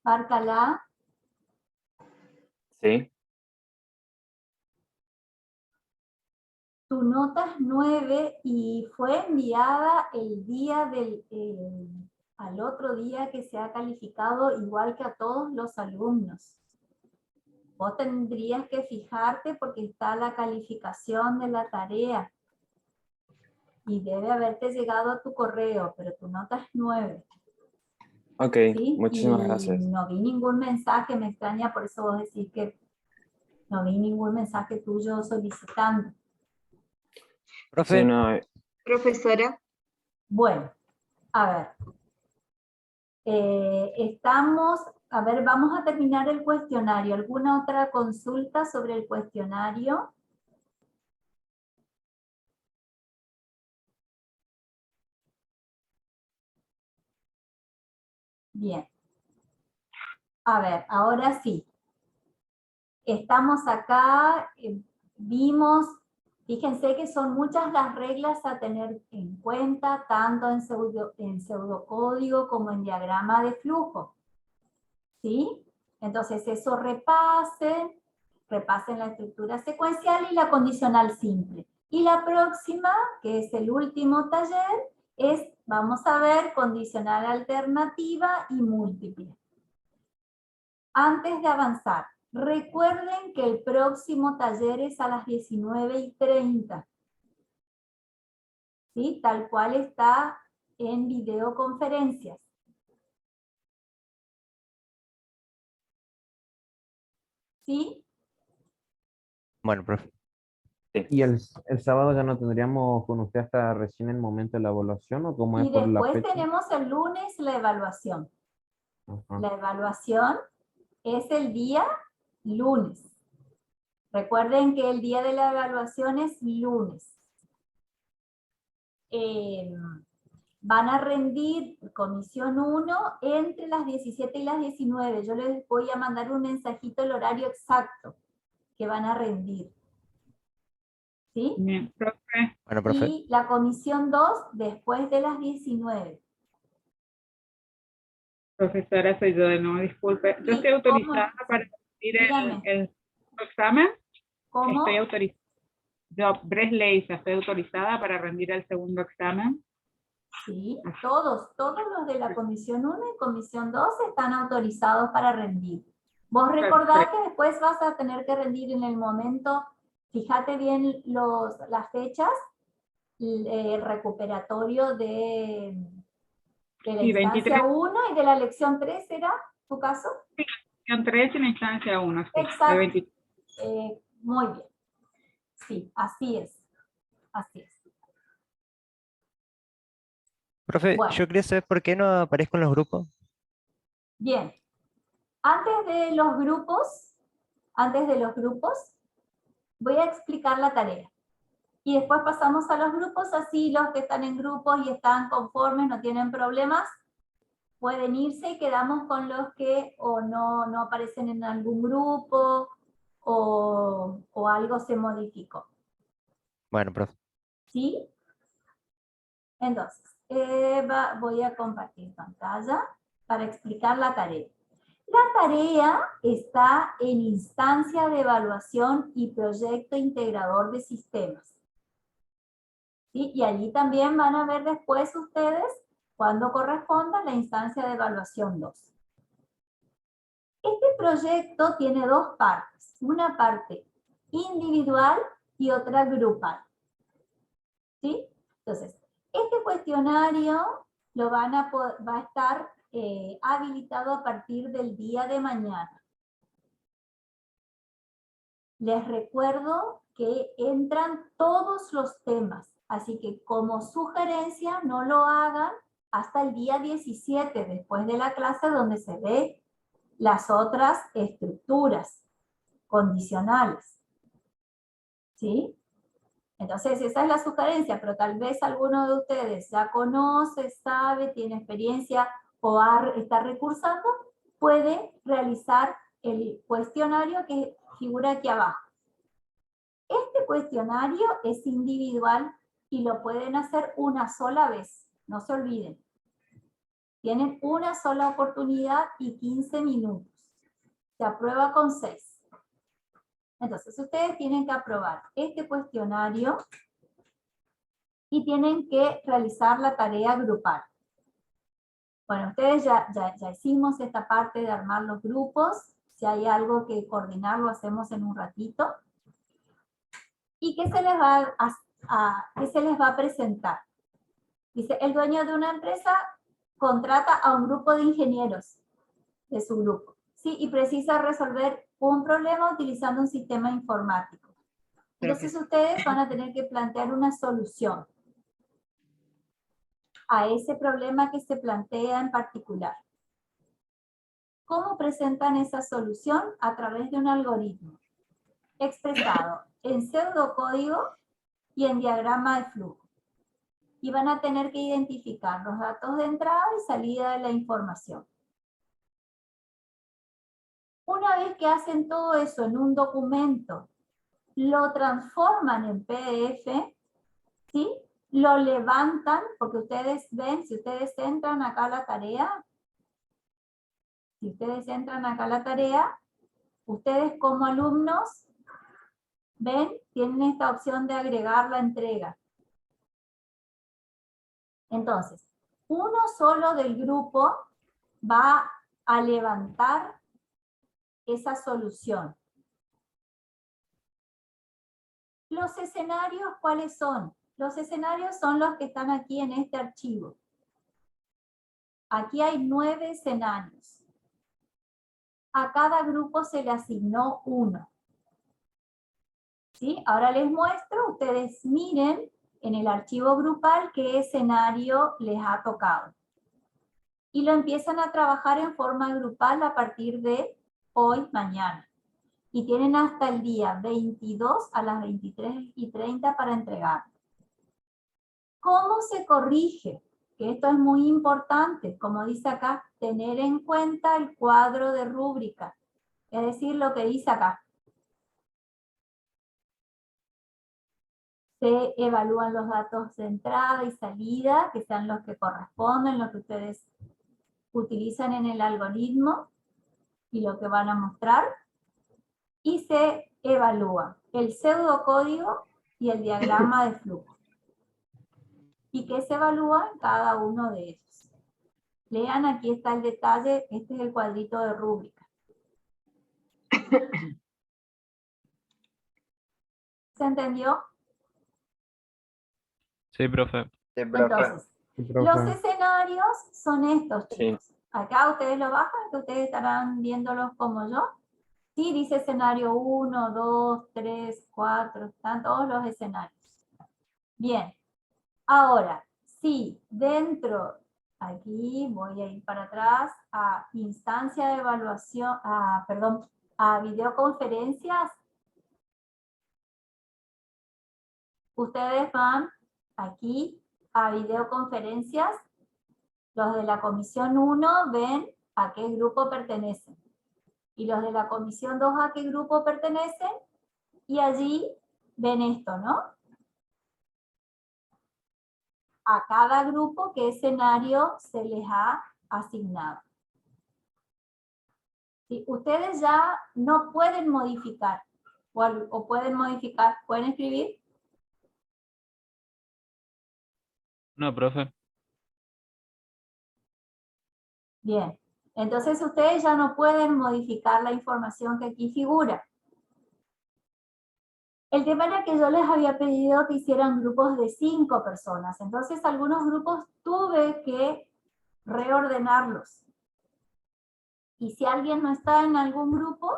A: márcala.
F: Sí.
A: Tu nota es 9 y fue enviada el día al otro día que se ha calificado igual que a todos los alumnos. Vos tendrías que fijarte porque está la calificación de la tarea y debe haberte llegado a tu correo, pero tu nota es 9.
F: Ok,
A: ¿Sí?
F: muchísimas
A: Y
F: gracias.
A: no vi ningún mensaje, me extraña, por eso vos decís que no vi ningún mensaje tuyo solicitando.
C: Profe,
F: Sí, no,
N: Profesora,
A: Bueno, a ver. Vamos a terminar el cuestionario. ¿Alguna otra consulta sobre el cuestionario? Bien. A ver, ahora sí. Estamos acá, vimos, fíjense que son muchas las reglas a tener en cuenta, tanto en pseudocódigo como en diagrama de flujo. ¿Sí? Entonces eso repasen la estructura secuencial y la condicional simple. Y la próxima, que es el último taller, vamos a ver condicional alternativa y múltiple. Antes de avanzar, recuerden que el próximo taller es a las 19:30. ¿Sí? Tal cual está en videoconferencias. ¿Sí?
C: bueno, profe.
H: ¿Y el sábado ya no tendríamos con usted hasta recién el momento de la evaluación o cómo es
A: Y
H: por la
A: después
H: fecha?
A: tenemos el lunes la evaluación.
H: Ajá.
A: La evaluación es el día lunes. Recuerden que el día de la evaluación es lunes. Van a rendir comisión 1 entre las 17 y las 19. Yo les voy a mandar un mensajito el horario exacto que van a rendir. ¿Sí?
E: Bien, profe.
C: Bueno, profe.
A: Y la comisión 2 después de las 19.
E: Profesora, soy yo de nuevo, disculpe. Yo estoy autorizada para rendir el examen.
A: ¿Cómo?
E: Estoy autorizada. Yo, Bresleisa, estoy autorizada para rendir el segundo examen.
A: Sí, todos los de la comisión 1 y comisión 2 están autorizados para rendir. Vos recordá que después vas a tener que rendir en el momento, fíjate bien las fechas, el recuperatorio de la
E: Sí,
A: instancia
E: 23.
A: 1 y de la lección 3, ¿será tu caso?
E: instancia 3 y la instancia 1. Sí,
A: Exacto.
E: de 20.
A: Muy bien. Sí, así es. Así es.
C: Profe,
A: Bueno.
C: yo quería saber por qué no aparezco en los grupos.
A: Bien. Antes de los grupos, voy a explicar la tarea. Y después pasamos a los grupos, así los que están en grupos y están conformes, no tienen problemas, pueden irse y quedamos con los que o no aparecen en algún grupo o algo se modificó.
C: Bueno, profe.
A: ¿Sí? Entonces, voy a compartir pantalla para explicar la tarea. La tarea está en instancia de evaluación y proyecto integrador de sistemas. ¿Sí? Y allí también van a ver después ustedes, cuando corresponda, la instancia de evaluación 2. Este proyecto tiene dos partes, una parte individual y otra grupal. ¿Sí? Entonces, este cuestionario va a estar habilitado a partir del día de mañana. Les recuerdo que entran todos los temas, así que como sugerencia no lo hagan hasta el día 17, después de la clase donde se ve las otras estructuras condicionales. ¿Sí? Entonces esa es la sugerencia, pero tal vez alguno de ustedes ya conoce, sabe, tiene experiencia o está recursando, puede realizar el cuestionario que figura aquí abajo. Este cuestionario es individual y lo pueden hacer una sola vez, no se olviden. Tienen una sola oportunidad y 15 minutos. Se aprueba con 6. Entonces, ustedes tienen que aprobar este cuestionario y tienen que realizar la tarea grupal. Bueno, ustedes ya hicimos esta parte de armar los grupos. Si hay algo que coordinar, lo hacemos en un ratito. ¿Y qué se les va a presentar? Dice, el dueño de una empresa contrata a un grupo de ingenieros de su grupo, ¿sí? Y precisa resolver un problema utilizando un sistema informático. Entonces ustedes van a tener que plantear una solución a ese problema que se plantea en particular. ¿Cómo presentan esa solución? A través de un algoritmo expresado en pseudocódigo y en diagrama de flujo. Y van a tener que identificar los datos de entrada y salida de la información. Una vez que hacen todo eso en un documento, lo transforman en PDF, ¿sí? Lo levantan, porque ustedes ven, si ustedes entran acá a la tarea, ustedes como alumnos, ven, tienen esta opción de agregar la entrega. Entonces, uno solo del grupo va a levantar esa solución. Los escenarios, ¿cuáles son? Los escenarios son los que están aquí en este archivo. Aquí hay 9 escenarios. A cada grupo se le asignó uno. ¿Sí? Ahora les muestro, ustedes miren en el archivo grupal qué escenario les ha tocado. Y lo empiezan a trabajar en forma grupal a partir de hoy, mañana. Y tienen hasta el día 22 a las 23:30 para entregar. ¿Cómo se corrige? Que esto es muy importante, como dice acá, tener en cuenta el cuadro de rúbrica. Es decir, lo que dice acá. Se evalúan los datos de entrada y salida, que sean los que corresponden, los que ustedes utilizan en el algoritmo y lo que van a mostrar. Y se evalúa el pseudocódigo y el diagrama de flujo. ¿Y qué se evalúa en cada uno de ellos? Lean, aquí está el detalle, este es el cuadrito de rúbrica. ¿Se entendió?
L: Sí, profe.
J: Sí, profe.
A: Entonces, los escenarios son estos, chicos. Acá ustedes lo bajan, que ustedes estarán viéndolos como yo. Sí, dice escenario 1, 2, 3, 4, están todos los escenarios. Bien, ahora, sí, dentro, aquí voy a ir para atrás a instancia de evaluación, perdón, a videoconferencias. Ustedes van aquí a videoconferencias. Los de la comisión 1 ven a qué grupo pertenecen. Y los de la comisión 2 a qué grupo pertenecen. Y allí ven esto, ¿no? A cada grupo qué escenario se les ha asignado. ¿Sí? Ustedes ya no pueden modificar. O pueden modificar. ¿Pueden escribir?
L: No, profe.
A: Bien, entonces ustedes ya no pueden modificar la información que aquí figura. El tema era que yo les había pedido que hicieran grupos de 5 personas, entonces algunos grupos tuve que reordenarlos. Y si alguien no está en algún grupo,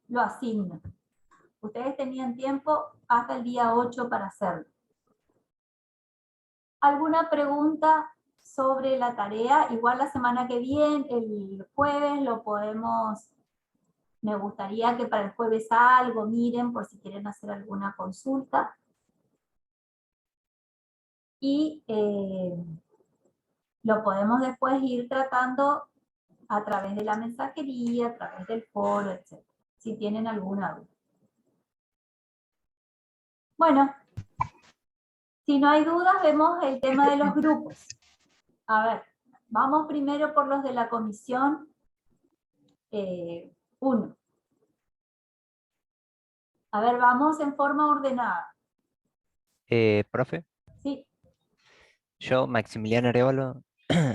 A: lo asigno. Ustedes tenían tiempo hasta el día 8 para hacerlo. ¿Alguna pregunta sobre la tarea? Igual la semana que viene, el jueves, lo podemos... Me gustaría que para el jueves algo miren por si quieren hacer alguna consulta. Y lo podemos después ir tratando a través de la mensajería, a través del foro, etc. Si tienen alguna duda. Bueno, si no hay dudas, vemos el tema de los grupos. A ver, vamos primero por los de la comisión 1. A ver, vamos en forma ordenada.
C: Profe,
A: Sí,
C: yo, Maximiliano Arevalo,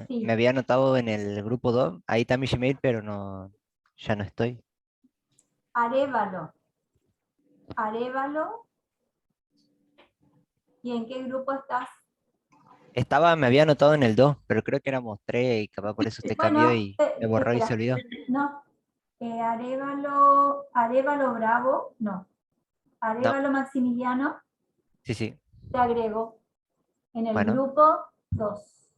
A: sí.
C: me había anotado en el grupo 2, ahí está mi Gmail, pero no, ya no estoy.
A: Arevalo. Arevalo. ¿Y en qué grupo estás?
C: Me había anotado en el 2, pero creo que éramos 3 y capaz por eso usted cambió y me borró y se olvidó.
A: No, Arevalo Bravo, no. Arevalo Maximiliano,
C: Sí, sí.
A: te agrego en el
C: Bueno.
A: grupo 2.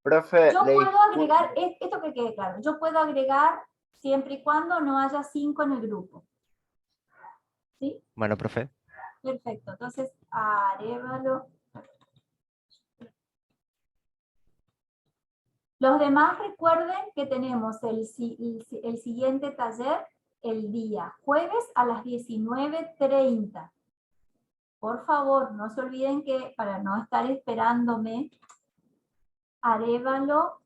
J: Profe,
A: Yo puedo agregar, esto que quede claro, yo puedo agregar siempre y cuando no haya 5 en el grupo. ¿Sí?
C: Bueno, profe.
A: Perfecto, entonces Arevalo. Los demás recuerden que tenemos el siguiente taller el día jueves a las 19:30. Por favor, no se olviden que para no estar esperándome, Arevalo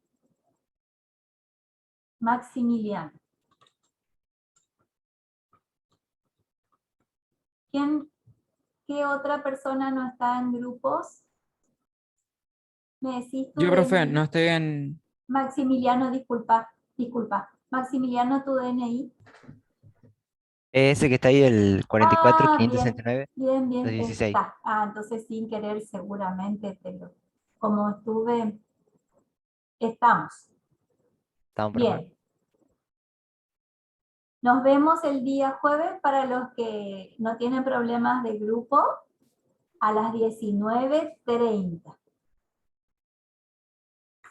A: Maximiliano. ¿Qué otra persona no está en grupos? ¿Me decís tú?
N: Yo, profe, no estoy en...
A: Maximiliano, disculpa. Maximiliano, tu DNI.
C: Ese que está ahí, el 44
A: Ah,
C: 569
A: bien,
C: 216.
A: está. Entonces sin querer seguramente como estuve, estamos.
C: Estamos, profe.
A: Bien. Nos vemos el día jueves para los que no tienen problemas de grupo a las 19:30.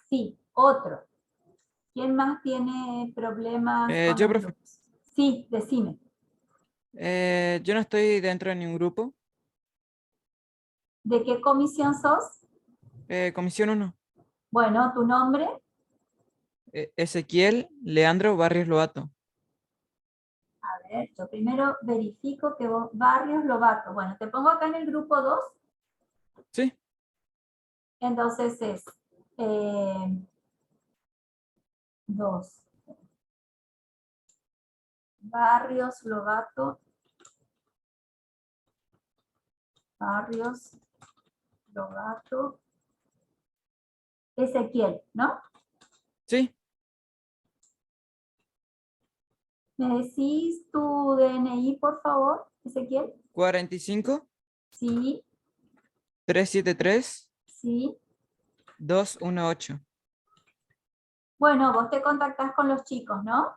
A: Sí, otro. ¿Quién más tiene problemas con
N: yo,
A: los
N: profe.
A: grupos? Sí, decime.
N: Yo no estoy dentro de ningún grupo.
A: ¿De qué comisión sos?
N: Comisión 1.
A: Bueno, ¿tu nombre?
N: Ezequiel Leandro Barrios Lobato.
A: A ver, yo primero verifico que vos, Barrios Lobato. Bueno, te pongo acá en el grupo 2.
N: Sí.
A: Entonces es 2. Barrios Lobato. Barrios Lobato. Ezequiel, ¿no?
N: Sí.
A: ¿Me decís tu DNI, por favor, Ezequiel?
N: 45.
A: Sí.
N: 373.
A: Sí.
N: 218.
A: Bueno, vos te contactás con los chicos, ¿no?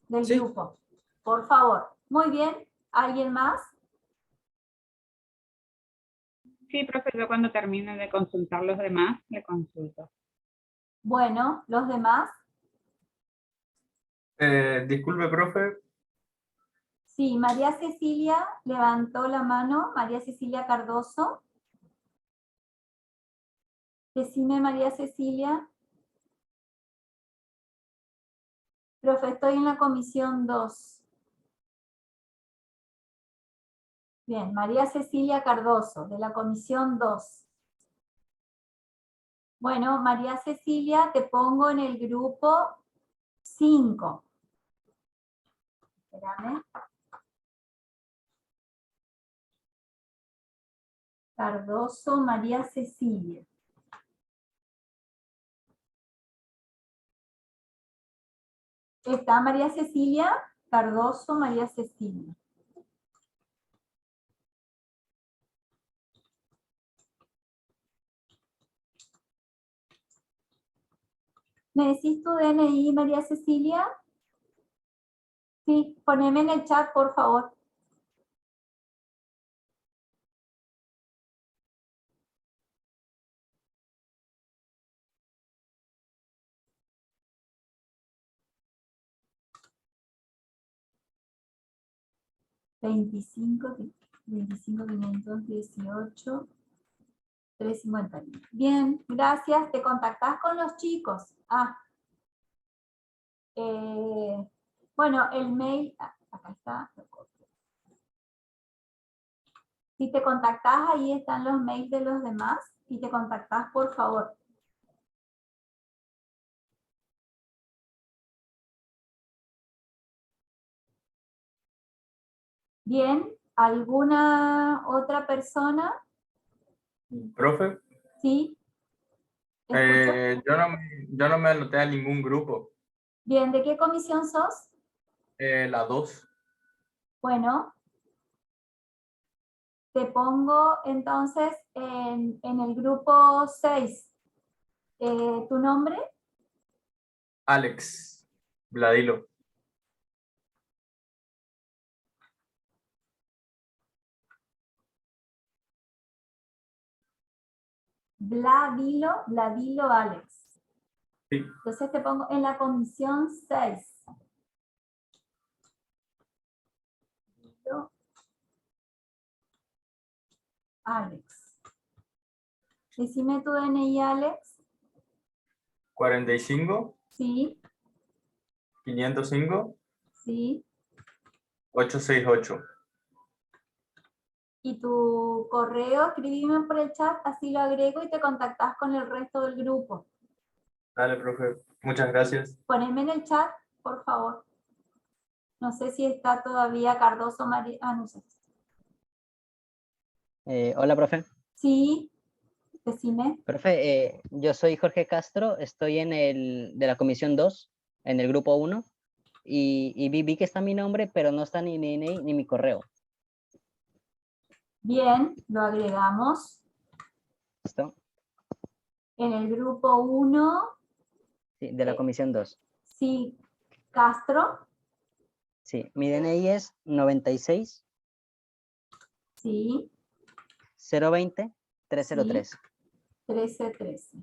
A: Del
N: Sí.
A: grupo. Por favor. Muy bien. ¿Alguien más?
E: Sí, profe, yo cuando termine de consultar los demás, le consulto.
A: Bueno, ¿los demás?
O: Disculpe, profe.
A: Sí, María Cecilia levantó la mano. María Cecilia Cardoso. Decime, María Cecilia. Profe, estoy en la comisión 2. Bien, María Cecilia Cardoso, de la comisión 2. Bueno, María Cecilia, te pongo en el grupo 5. Espérame. Cardoso, María Cecilia. Está María Cecilia Cardoso, María Cecilia. ¿Me decís tu DNI, María Cecilia? Sí, poneme en el chat, por favor. $25, 518, 351. Bien, gracias. Te contactás con los chicos. Bueno, el mail, acá está. Si te contactás, ahí están los mails de los demás. Y te contactás, por favor. Bien, ¿alguna otra persona?
O: Profe,
A: Sí. ¿Escucho?
O: yo no me anoté a ningún grupo.
A: Bien, ¿de qué comisión sos?
O: La 2.
A: Bueno, te pongo entonces en el grupo 6. ¿Tu nombre?
O: Alex Vladilo.
A: Vladilo Alex.
O: Sí.
A: Entonces te pongo en la comisión 6. Alex. Decime tu DNI, Alex.
O: 45,
A: Sí,
O: 505,
A: sí.
O: 868.
A: Y tu correo, escribime por el chat, así lo agrego y te contactás con el resto del grupo.
O: Dale, profe. Muchas gracias.
A: Poneme en el chat, por favor. No sé si está todavía Cardoso María. No sé.
P: Hola, profe.
A: Sí, decime.
P: Profe, yo soy Jorge Castro, estoy de la comisión 2, en el grupo 1, y vi que está mi nombre, pero no está ni mi correo.
A: Bien, lo agregamos.
P: ¿Listo?
A: En el grupo 1.
P: Sí, de la comisión 2.
A: Sí, Castro.
P: Sí, mi DNI es 96.
A: Sí.
P: 020 303.
A: Sí. 1313.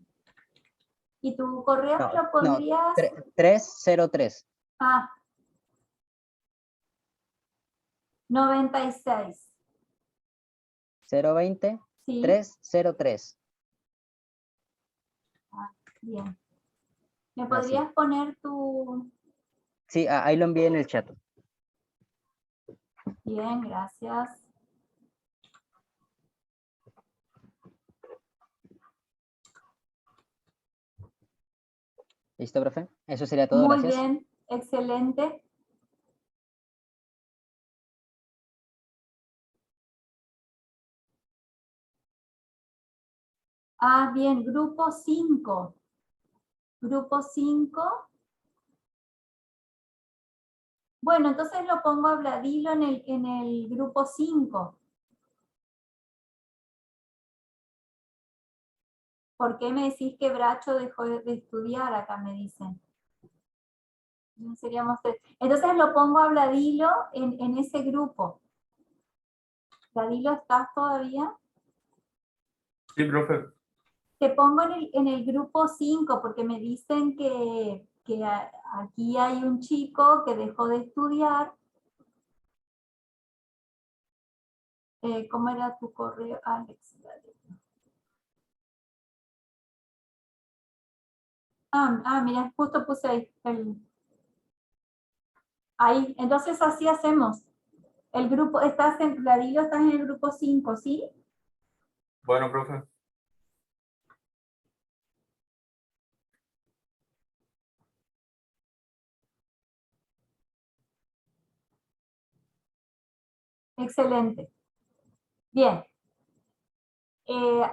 A: ¿Y tu correo
P: No,
A: lo pondrías?
P: 303.
A: 96.
P: 020
A: Sí.
P: 303.
A: Bien. ¿Me
P: Ah, sí.
A: podrías poner tu...?
P: Sí, ahí lo envié en el chat.
A: Bien, gracias.
P: ¿Listo, profe? Eso sería todo,
A: Muy
P: gracias.
A: bien, excelente. Bien, grupo 5. Grupo 5. Bueno, entonces lo pongo a Vladilo en el grupo 5. ¿Por qué me decís que Bracho dejó de estudiar? Acá me dicen. Seríamos 3. Entonces lo pongo a Vladilo en ese grupo. Vladilo, ¿estás todavía?
O: Sí, profe.
A: Te pongo en el grupo 5 porque me dicen que aquí hay un chico que dejó de estudiar. ¿Cómo era tu correo, Alex? Mira, justo puse ahí. Ahí, entonces así hacemos. El grupo, Vladilo, estás en el grupo 5, ¿sí?
O: Bueno, profe.
A: Excelente. Bien.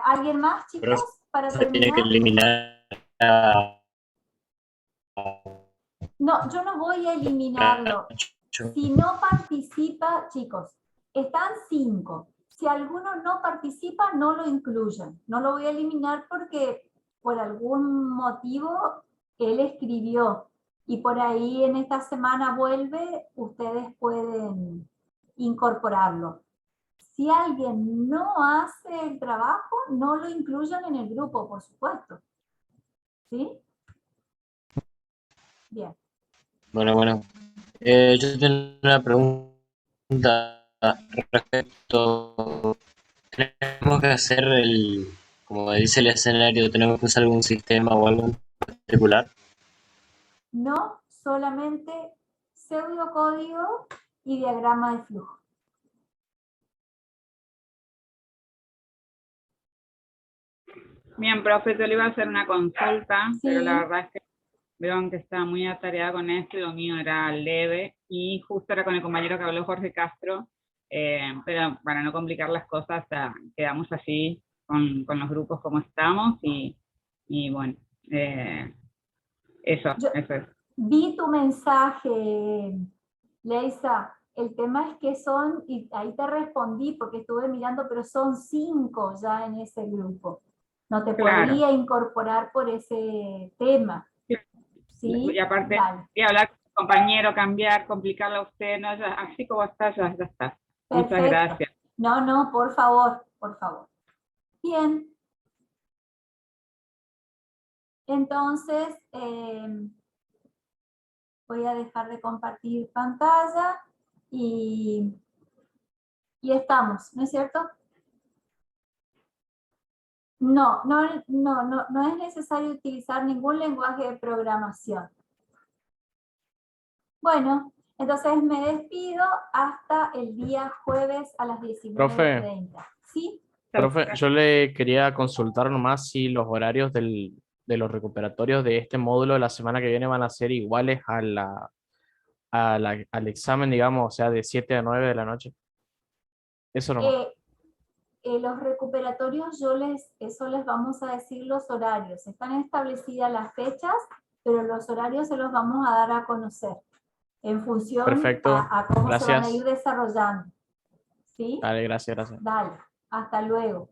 A: ¿Alguien más, chicos, para
M: Tiene que
A: terminar?
M: eliminar a...
A: No, yo no voy a eliminarlo. Si no participa, chicos, están 5. Si alguno no participa, no lo incluyan. No lo voy a eliminar porque por algún motivo él escribió y por ahí en esta semana vuelve, ustedes pueden incorporarlo. Si alguien no hace el trabajo, no lo incluyan en el grupo, por supuesto. ¿Sí? Bien.
M: Bueno. Yo tengo una pregunta respecto. ¿Tenemos que hacer como dice el escenario, tenemos que usar algún sistema o algo en particular?
A: No, solamente pseudocódigo y diagrama de flujo.
E: Bien, profe, yo le iba a hacer una consulta, pero la
A: Sí.
E: verdad es que veo que estaba muy atareada con esto y lo mío era leve. Y justo era con el compañero que habló, Jorge Castro, pero para no complicar las cosas, quedamos así con los grupos como estamos y bueno, eso es.
A: Vi tu mensaje, Leisa. El tema es que son, y ahí te respondí porque estuve mirando, pero son 5 ya en ese grupo. No te
E: Claro.
A: podría incorporar por ese tema. ¿Sí?
E: Y aparte,
A: Vale.
E: y hablar con el compañero, cambiar, complicarla a usted, no, así como está, ya está. Muchas
A: Perfecto.
E: gracias.
A: No, por favor, por favor. Bien. Entonces, voy a dejar de compartir pantalla y estamos, ¿no es cierto? No es necesario utilizar ningún lenguaje de programación. Bueno, entonces me despido hasta el día jueves a las 19:30. ¿Sí?
Q: Profe, yo le quería consultar nomás si los horarios de los recuperatorios de este módulo de la semana que viene van a ser iguales al examen, digamos, o sea, de 7 a 9 de la noche. Eso nomás.
A: Los recuperatorios, eso les vamos a decir los horarios. Están establecidas las fechas, pero los horarios se los vamos a dar a conocer en función a cómo se van a ir desarrollando. ¿Sí?
Q: Dale, gracias.
A: Dale, hasta luego.